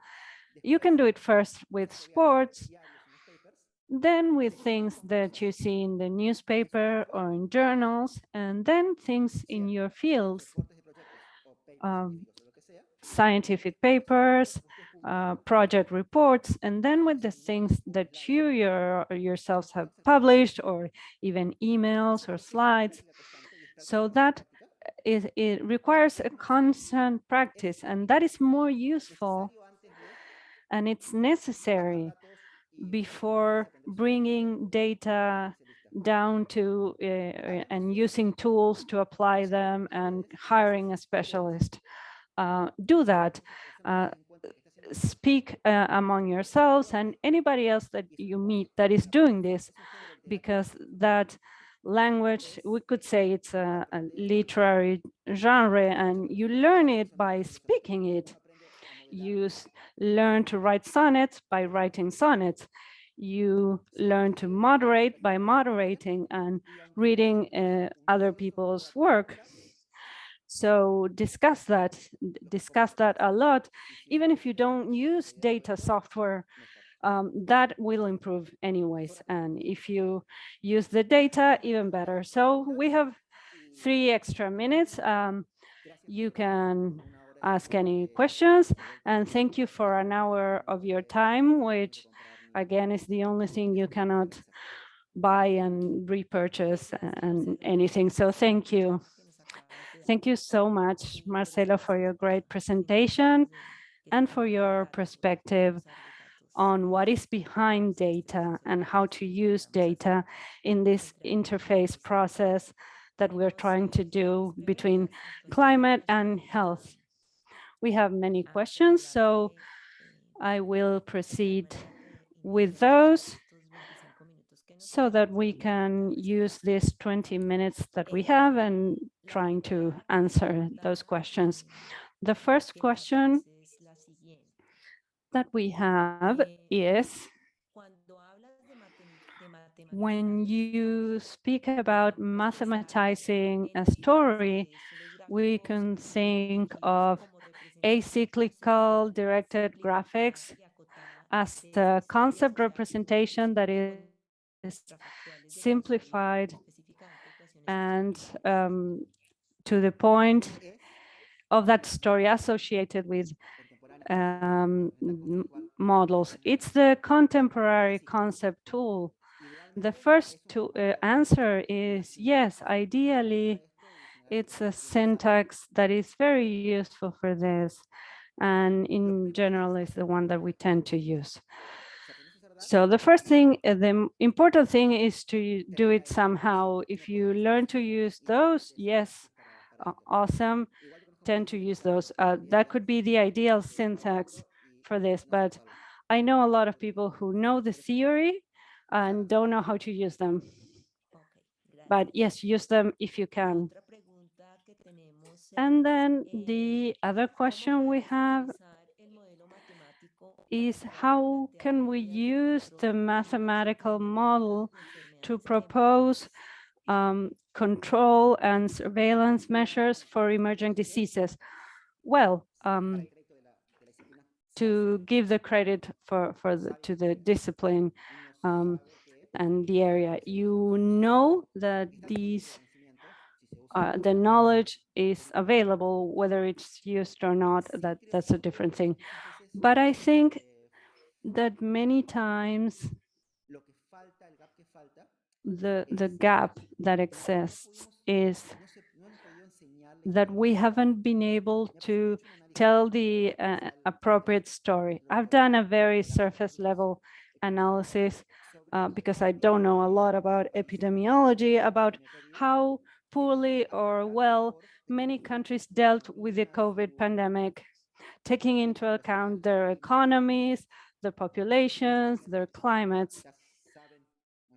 you can do it first with sports, then with things that you see in the newspaper or in journals, and then things in your fields, scientific papers, project reports, and then with the things that you yourselves have published, or even emails or slides. So that it requires a constant practice, and that is more useful and it's necessary before bringing data down to and using tools to apply them and hiring a specialist. Do that. Speak among yourselves and anybody else that you meet that is doing this, because that language, we could say it's a literary genre, and you learn it by speaking it. You learn to write sonnets by writing sonnets. You learn to moderate by moderating and reading other people's work. So discuss that a lot. Even if you don't use data software, that will improve anyways. And if you use the data, even better. So we have 3 extra minutes. You can ask any questions, and thank you for an hour of your time, which again is the only thing you cannot buy and repurchase and anything. So thank you. Thank you so much, Marcelo, for your great presentation and for your perspective on what is behind data and how to use data in this interface process that we're trying to do between climate and health. We have many questions, so I will proceed with those so that we can use these 20 minutes that we have and trying to answer those questions. The first question that we have is, when you speak about mathematizing a story, we can think of acyclical directed graphics as the concept representation that is simplified and to the point of that story associated with models. It's the contemporary concept tool. The first answer is yes, ideally, it's a syntax that is very useful for this, and in general is the one that we tend to use. So the first thing, the important thing is to do it somehow. If you learn to use those, yes, awesome, tend to use those. That could be the ideal syntax for this, but I know a lot of people who know the theory and don't know how to use them. But yes, use them if you can. And then the other question we have is, how can we use the mathematical model to propose control and surveillance measures for emerging diseases? Well, to give the credit to the discipline and the area, you know that these the knowledge is available, whether it's used or not, that's a different thing. But I think that many times the gap that exists is that we haven't been able to tell the appropriate story. I've done a very surface level analysis because I don't know a lot about epidemiology, about how poorly or well many countries dealt with the COVID pandemic, taking into account their economies, their populations, their climates.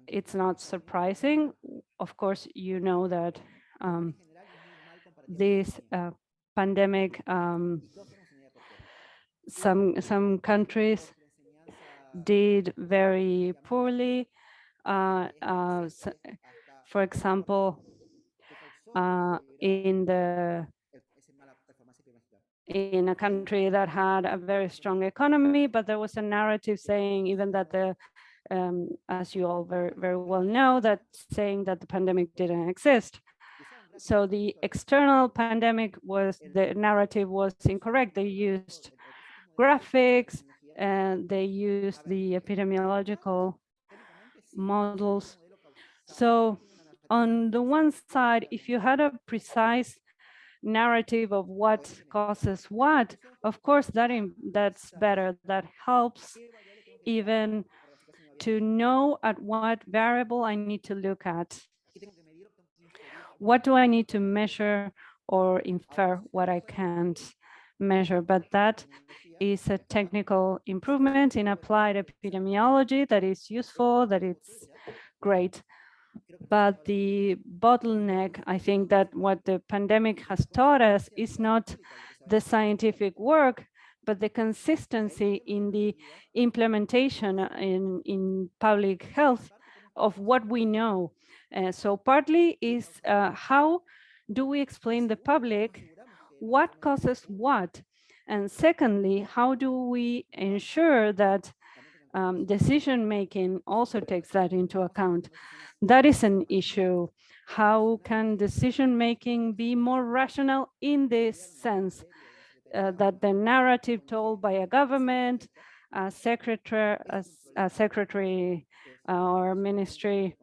It's not surprising. Of course, you know that this pandemic, some countries did very poorly. For example, in a country that had a very strong economy, but there was a narrative saying even that as you all very well know, that saying that the pandemic didn't exist. So the external pandemic the narrative was incorrect. They used graphics and they used the epidemiological models. So on the one side, if you had a precise narrative of what causes what, of course that's better. That helps even to know at what variable I need to look at. What do I need to measure or infer what I can't measure? But that is a technical improvement in applied epidemiology that is useful, that it's great. But the bottleneck, I think that what the pandemic has taught us is not the scientific work, but the consistency in the implementation in public health of what we know. So partly is how do we explain the public what causes what? And secondly, how do we ensure that decision making also takes that into account? That is an issue. How can decision making be more rational in this sense? That the narrative told by a government, a secretary or ministry,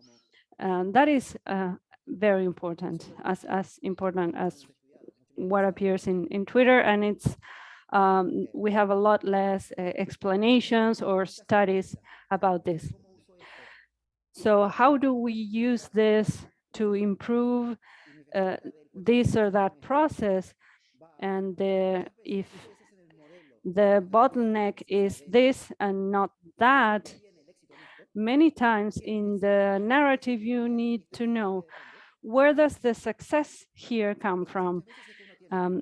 that is very important, as important as what appears in Twitter, and it's we have a lot less explanations or studies about this. So how do we use this to improve this or that process? And if the bottleneck is this and not that, many times in the narrative you need to know, where does the success here come from?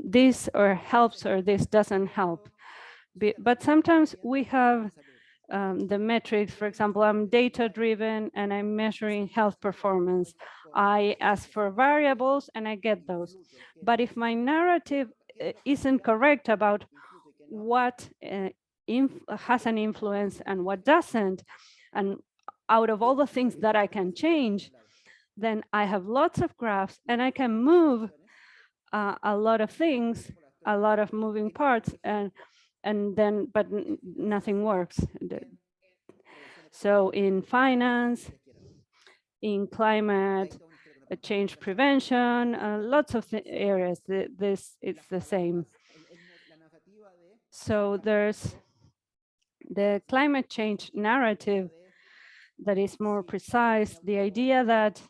This or helps or this doesn't help. But sometimes we have the metrics. For example, I'm data driven and I'm measuring health performance. I ask for variables and I get those. But if my narrative isn't correct about what has an influence and what doesn't, and out of all the things that I can change, then I have lots of graphs and I can move a lot of things, a lot of moving parts, and then but nothing works. So in finance, in climate change prevention, lots of areas, this it's the same. So there's the climate change narrative that is more precise, the idea that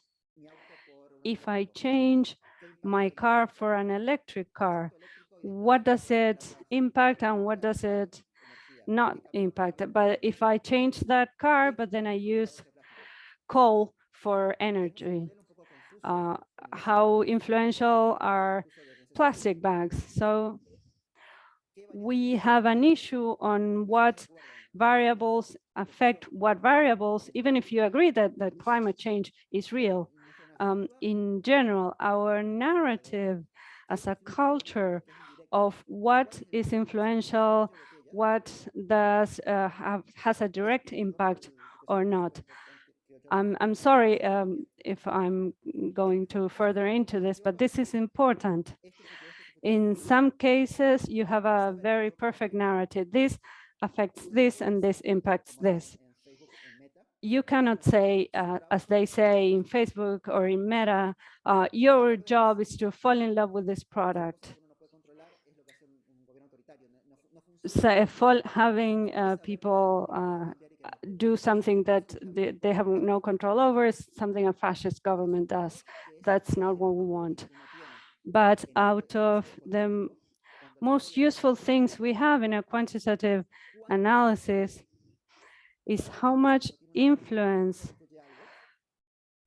if I change my car for an electric car, what does it impact and what does it not impact? But if I change that car, but then I use coal for energy, how influential are plastic bags? So we have an issue on what variables affect what variables, even if you agree that climate change is real. In general, our narrative as a culture of what is influential, what does has a direct impact or not. I'm sorry if I'm going to further into this, but this is important. In some cases, you have a very perfect narrative. This affects this and this impacts this. You cannot say, as they say in Facebook or in Meta, your job is to fall in love with this product. So having people do something that they have no control over is something a fascist government does. That's not what we want. But out of the most useful things we have in a quantitative analysis is how much influence.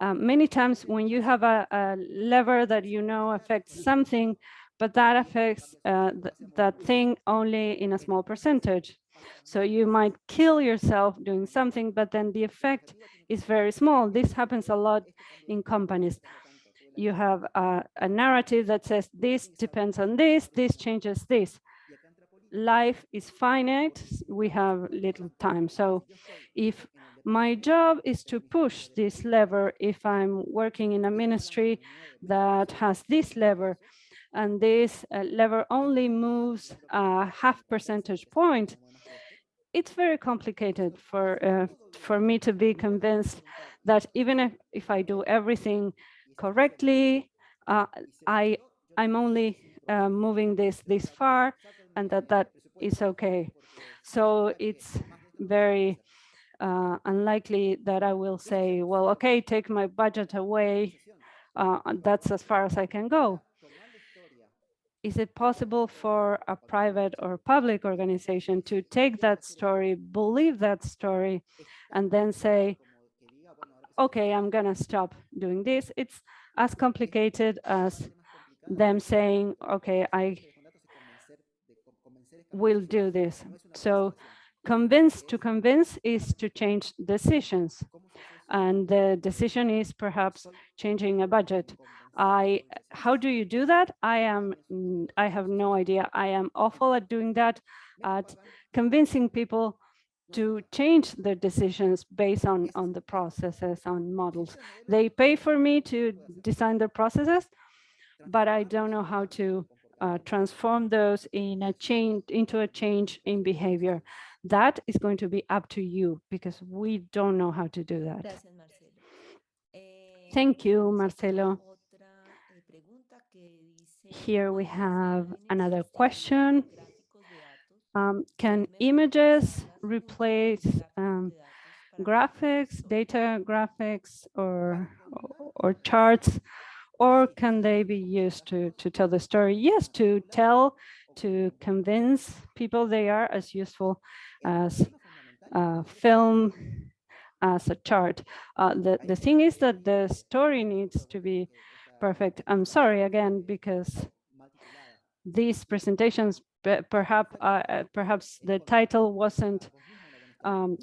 Many times when you have a lever that you know affects something, but that affects that thing only in a small percentage. So you might kill yourself doing something, but then the effect is very small. This happens a lot in companies. You have a narrative that says this depends on this changes this. Life is finite, we have little time. So if my job is to push this lever, if I'm working in a ministry that has this lever, and this lever only moves a half percentage point, it's very complicated for me to be convinced that even if I do everything correctly, I'm only moving this far, and that is okay. So it's very unlikely that I will say, well, okay, take my budget away. That's as far as I can go. Is it possible for a private or public organization to take that story, believe that story, and then say, okay, I'm gonna stop doing this? It's as complicated as them saying, okay, will do this. So to convince is to change decisions. And the decision is perhaps changing a budget. How do you do that? I have no idea. I am awful at doing that, at convincing people to change their decisions based on the processes, on models. They pay for me to design the processes, but I don't know how to transform those into a change in behavior. That is going to be up to you because we don't know how to do that. Gracias, Marcelo. Thank you, Tenemos acá Marcelo. otra pregunta que dice, Here we ¿pueden las have imágenes another sustituir question. gráficos de datos? Can ¿Es mejor images utilizarlas junto con replace gráficos de datos para mejorar la graphics, historia? data graphics, or charts? Or can they be used to tell the story? Yes, to tell, to convince people they are as useful as film, as a chart. The thing is that the story needs to be perfect. I'm sorry again, because these presentations, perhaps the title wasn't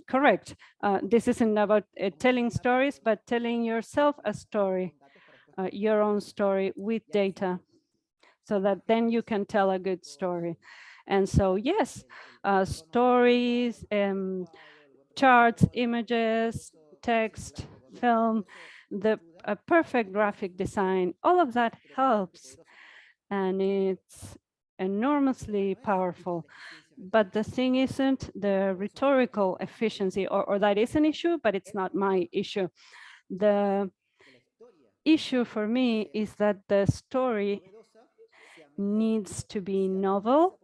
correct. This isn't about telling stories, but telling yourself a story, your own story with data, so that then you can tell a good story. And so, yes, stories, charts, images, text, film, a perfect graphic design, all of that helps. And it's enormously powerful. But the thing isn't the rhetorical efficiency, or that is an issue, but it's not my issue. The issue for me is that the story needs to be novel,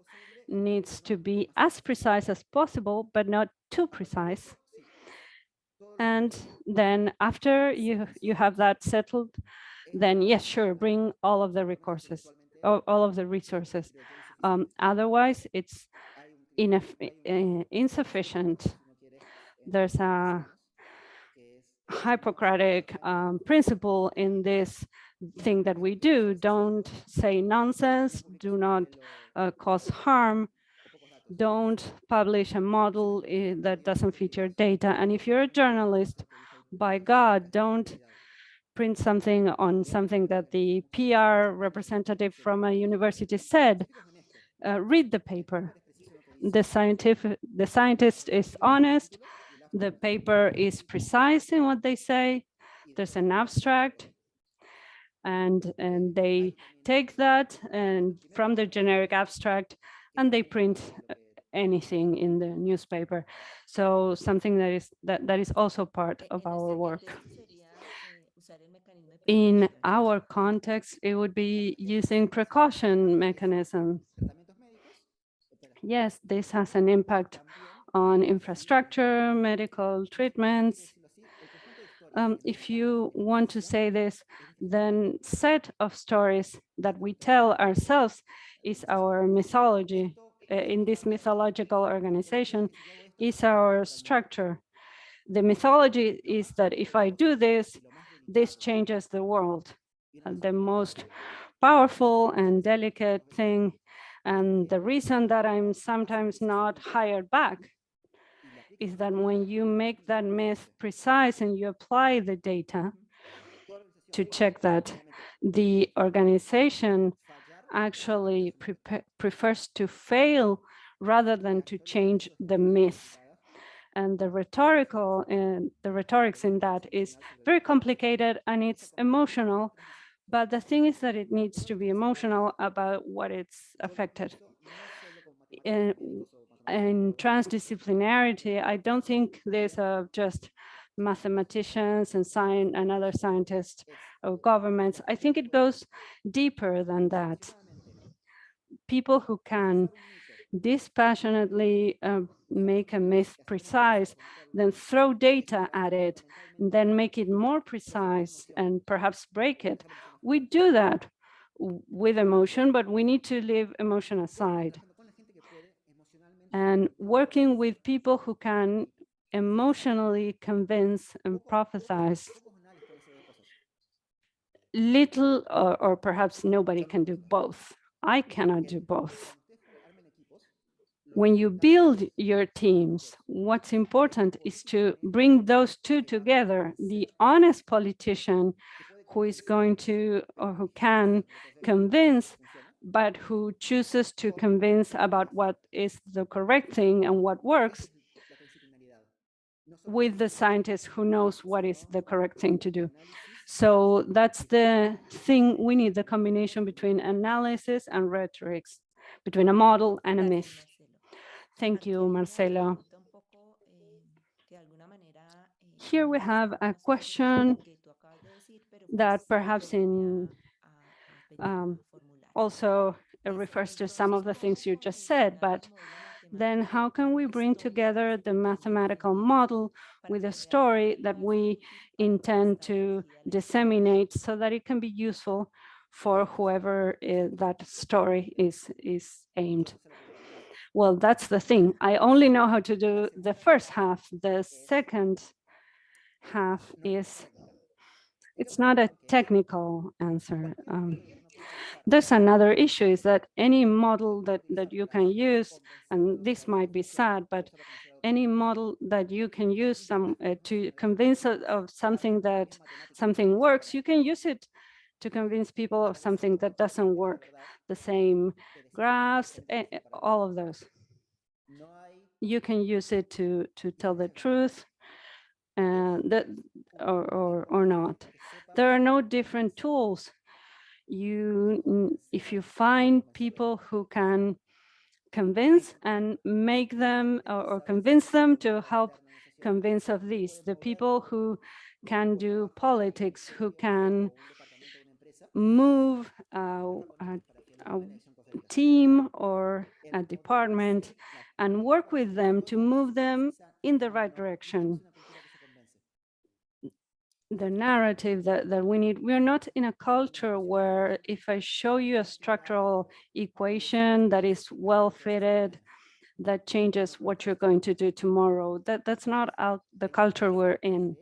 needs to be as precise as possible, but not too precise. And then after you have that settled, then yes, sure, bring all of the all of the resources. Otherwise, it's insufficient. There's a Hippocratic principle in this thing that we do. Don't say nonsense, do not cause harm, don't publish a model that doesn't feature data. And if you're a journalist, by God, don't print something on something that the PR representative from a university said. Read the paper. The scientist is honest, the paper is precise in what they say, there's an abstract, and they take that and from the generic abstract and they print anything in the newspaper. So something that is also part of our work. In our context, it would be using precaution mechanisms. Yes, this has an impact on infrastructure, medical treatments. If you want to say this, then set of stories that we tell ourselves is our mythology. In this mythological organization is our structure. The mythology is that if I do this, this changes the world. The most powerful and delicate thing, and the reason that I'm sometimes not hired back is that when you make that myth precise and you apply the data to check that, the organization actually prefers to fail rather than to change the myth. And the rhetorics in that is very complicated and it's emotional, but the thing is that it needs to be emotional about what it's affected. In transdisciplinarity, I don't think there's just mathematicians and other scientists or governments. I think it goes deeper than that. People who can dispassionately make a myth precise, then throw data at it, and then make it more precise and perhaps break it. We do that with emotion, but we need to leave emotion aside. And working with people who can emotionally convince and prophesize. Little or perhaps nobody can do both. I cannot do both. When you build your teams, what's important is to bring those two together, the honest politician who is going to or who can convince, but who chooses to convince about what is the correct thing and what works, with the scientist who knows what is the correct thing to do. So that's the thing. We need the combination between analysis and rhetorics, between a model and a myth. Thank you, Marcelo. Here we have a question that perhaps also refers to some of the things you just said, but then how can we bring together the mathematical model with a story that we intend to disseminate so that it can be useful for whoever that story is aimed? Well, that's the thing. I only know how to do the first half. The second half it's not a technical answer. There's another issue is that any model that you can use, and this might be sad, but any model that you can use to convince of something that something works, you can use it to convince people of something that doesn't work. The same graphs, all of those. You can use it to tell the truth, that or not. There are no different tools. If you find people who can convince and make them or convince them to help convince of this, the people who can do politics, who can move a team or a department and work with them to move them in the right direction. The narrative that we need. We're not in a culture where if I show you a structural equation that is well fitted, that changes what you're going to do tomorrow. That's not the culture we're in.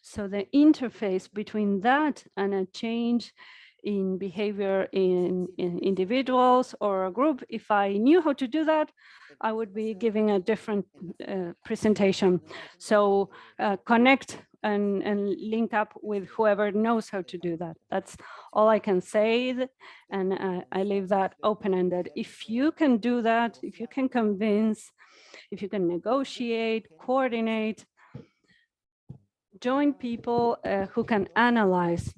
So the interface between that and a change in behavior in individuals or a group, if I knew how to do that, I would be giving a different presentation. So connect and link up with whoever knows how to do that. That's all I can say, and I leave that open-ended. If you can do that, if you can convince, if you can negotiate, coordinate, join people who can analyze,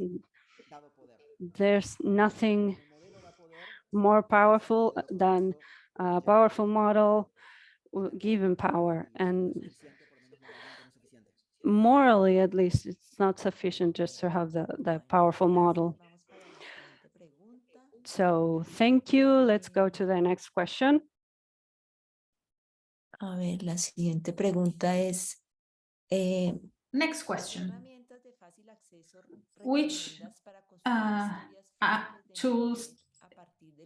there's nothing more powerful than a powerful model given power. And morally, at least, it's not sufficient just to have the powerful model. So thank you. Let's go to the next question. A ver, la siguiente pregunta es, Next question. Which tools,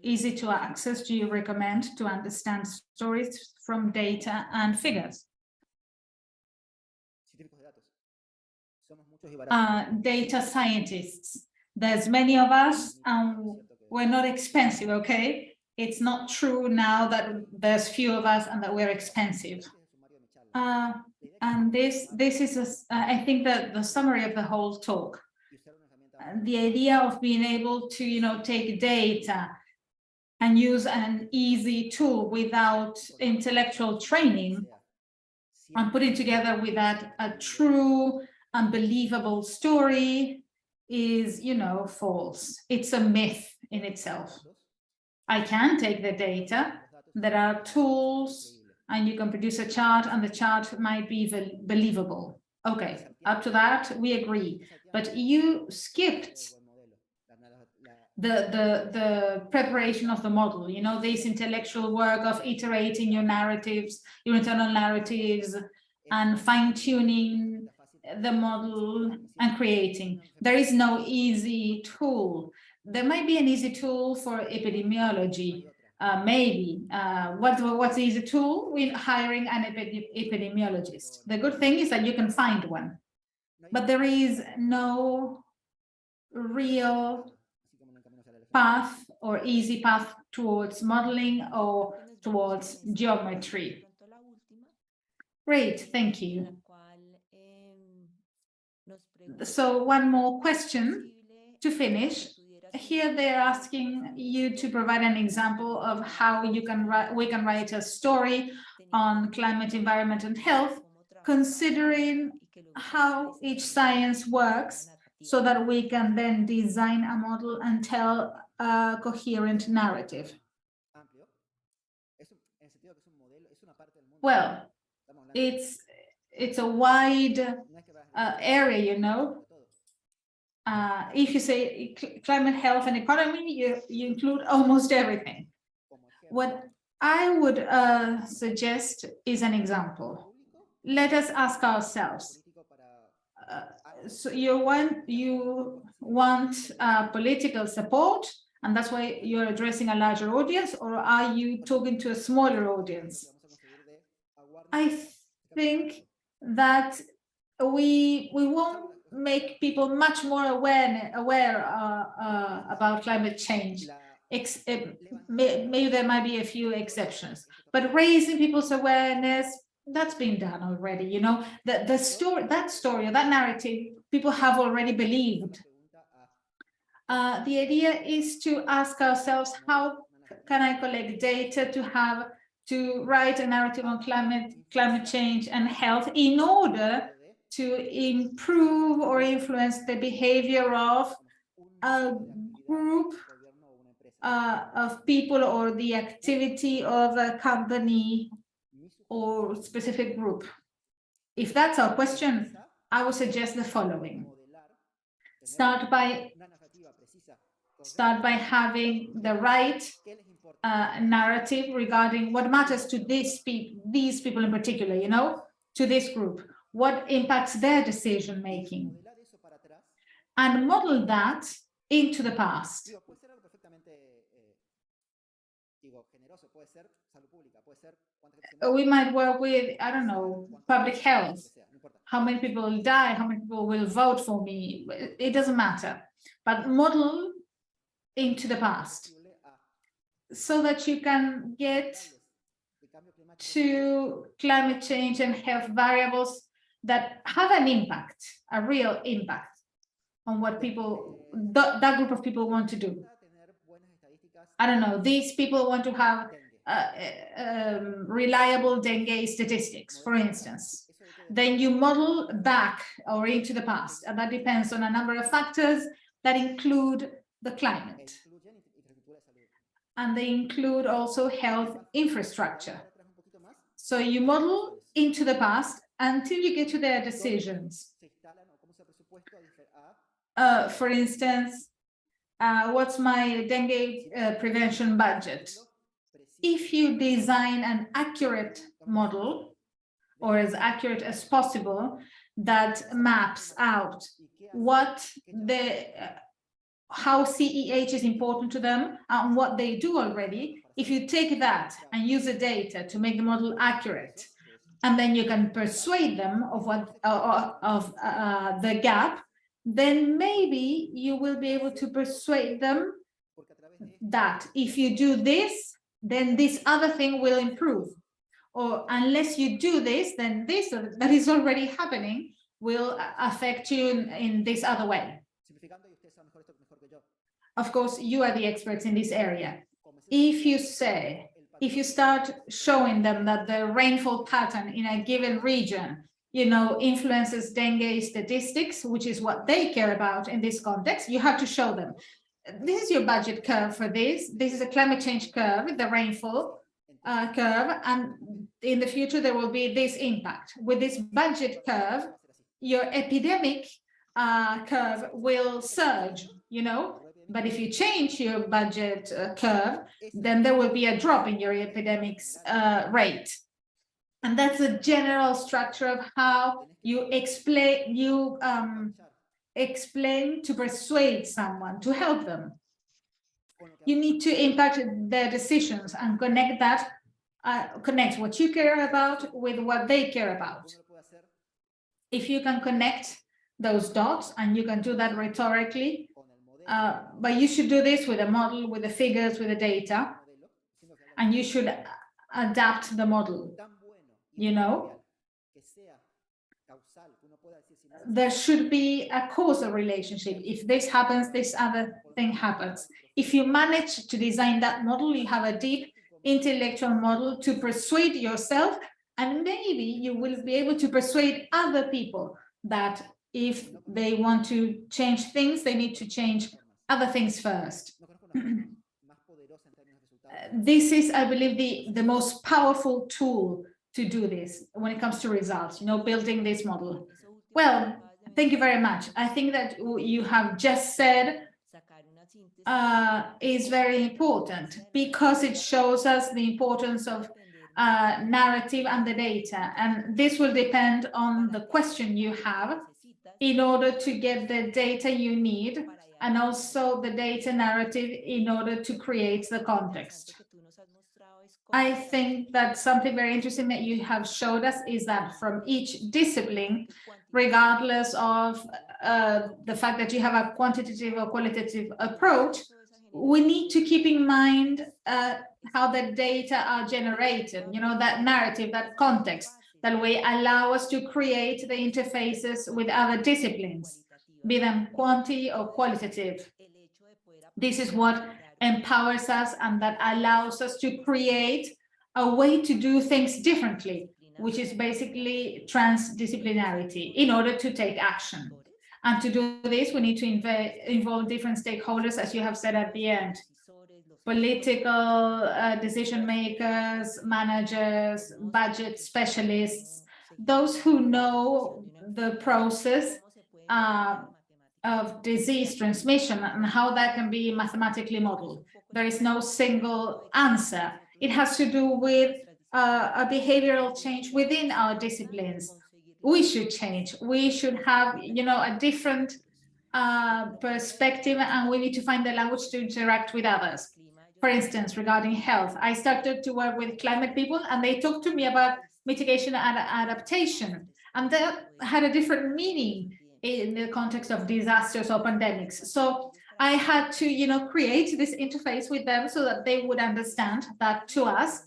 easy to access, do you recommend to understand stories from data and figures? Data scientists. There's many of us and we're not expensive, okay? It's not true now that there's few of us and that we're expensive. And this is, I think, that the summary of the whole talk. The idea of being able to, take data and use an easy tool without intellectual training and putting together with that a true, unbelievable story is, false. It's a myth in itself. I can take the data. There are tools, and you can produce a chart, and the chart might be believable. Okay, up to that, we agree. But you skipped the preparation of the model, this intellectual work of iterating your narratives, your internal narratives, and fine-tuning the model and creating. There is no easy tool. There might be an easy tool for epidemiology, maybe. What's the easy tool? We're hiring an epidemiologist. The good thing is that you can find one, but there is no real path or easy path towards modeling or towards geometry. Great, thank you. So one more question to finish. Here they're asking you to provide an example of how we can write a story on climate, environment, and health, considering how each science works, so that we can then design a model and tell a coherent narrative. Well, it's a wide area, you know. If you say climate, health, and economy, you include almost everything. What I would suggest is an example. Let us ask ourselves, so you want political support, and that's why you're addressing a larger audience, or are you talking to a smaller audience? I think that we won't make people much more aware about climate change. Maybe there might be a few exceptions, but raising people's awareness, that's been done already. You know, that story or that narrative, people have already believed. The idea is to ask ourselves, how can I collect data to write a narrative on climate change and health in order to improve or influence the behavior of a group of people or the activity of a company or specific group? If that's our question, I would suggest the following. Start by having the right narrative regarding what matters to these people in particular, you know, to this group, what impacts their decision making, and model that into the past. We might work with, I don't know, public health. How many people will die? How many people will vote for me? It doesn't matter. But model into the past so that you can get to climate change and health variables that have an impact, a real impact on what people, that group of people want to do. I don't know, these people want to have reliable dengue statistics, for instance. Then you model back or into the past, and that depends on a number of factors that include the climate. And they include also health infrastructure. So you model into the past until you get to their decisions. For instance, what's my dengue prevention budget? If you design an accurate model, or as accurate as possible, that maps out how CEH is important to them and what they do already, if you take that and use the data to make the model accurate, and then you can persuade them of the gap, then maybe you will be able to persuade them that if you do this, then this other thing will improve. Or unless you do this, then this that is already happening will affect you in this other way. Of course, you are the experts in this area. If you start showing them that the rainfall pattern in a given region, you know, influences dengue statistics, which is what they care about in this context, you have to show them, this is your budget curve for this. This is a climate change curve, the rainfall curve, and in the future there will be this impact. With this budget curve, your epidemic curve will surge, you know. But if you change your budget curve, then there will be a drop in your epidemics rate. And that's a general structure of how you explain to persuade someone, to help them. You need to impact their decisions and connect that, connect what you care about with what they care about. If you can connect those dots, and you can do that rhetorically, but you should do this with a model, with the figures, with the data, and you should adapt the model. You know, there should be a causal relationship. If this happens, this other thing happens. If you manage to design that model, you have a deep intellectual model to persuade yourself, and maybe you will be able to persuade other people that if they want to change things, they need to change other things first. This is, I believe, the most powerful tool to do this when it comes to results, you know, building this model. Well, thank you very much. I think that you have just said is very important because it shows us the importance of narrative and the data. And this will depend on the question you have in order to get the data you need, and also the data narrative in order to create the context. I think that something very interesting that you have showed us is that from each discipline, regardless of the fact that you have a quantitative or qualitative approach, we need to keep in mind how the data are generated, you know, that narrative, that context, that way allow us to create the interfaces with other disciplines, be them quantity or qualitative. This is what empowers us and that allows us to create a way to do things differently, which is basically transdisciplinarity in order to take action. And to do this, we need to involve different stakeholders, as you have said at the end. Political decision makers, managers, budget specialists, those who know the process of disease transmission and how that can be mathematically modeled. There is no single answer. It has to do with a behavioral change within our disciplines. We should change. We should have, you know, a different perspective, and we need to find the language to interact with others. For instance, regarding health, I started to work with climate people, and they talked to me about mitigation and adaptation, and that had a different meaning in the context of disasters or pandemics. So I had to, you know, create this interface with them so that they would understand that to us,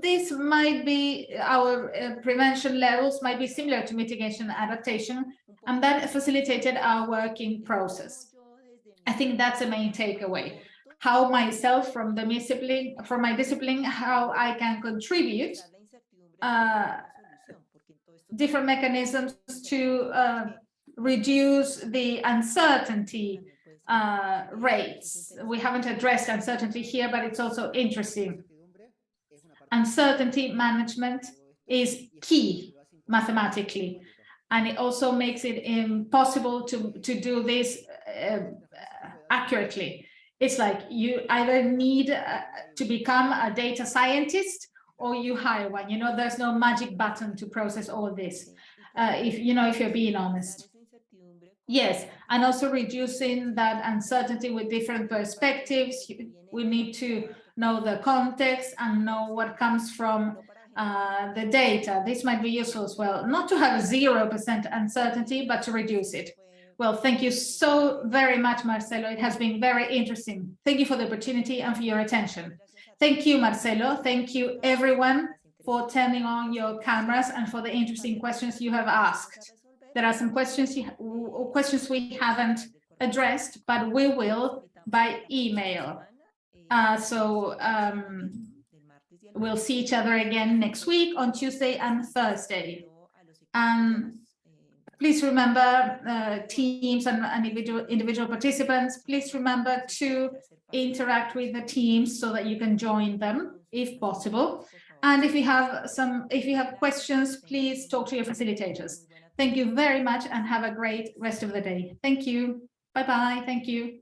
this might be our prevention levels might be similar to mitigation and adaptation, and that facilitated our working process. I think that's the main takeaway. How myself from my discipline, how I can contribute different mechanisms to reduce the uncertainty rates. We haven't addressed uncertainty here, but it's also interesting. Uncertainty management is key mathematically, and it also makes it impossible to do this accurately. It's like you either need to become a data scientist or you hire one. You know, there's no magic button to process all this, if you're being honest. Yes, and also reducing that uncertainty with different perspectives. We need to know the context and know what comes from the data. This might be useful as well, not to have a 0% uncertainty, but to reduce it. Well, thank you so very much, Marcelo. It has been very interesting. Thank you for the opportunity and for your attention. Thank you, Marcelo. Thank you, everyone, for turning on your cameras and for the interesting questions you have asked. There are some questions we haven't addressed, but we will by email. We'll see each other again next week on Tuesday and Thursday. Please remember, teams and individual participants, please remember to interact with the teams so that you can join them if possible. And if you have questions, please talk to your facilitators. Thank you very much and have a great rest of the day. Thank you. Bye-bye. Thank you.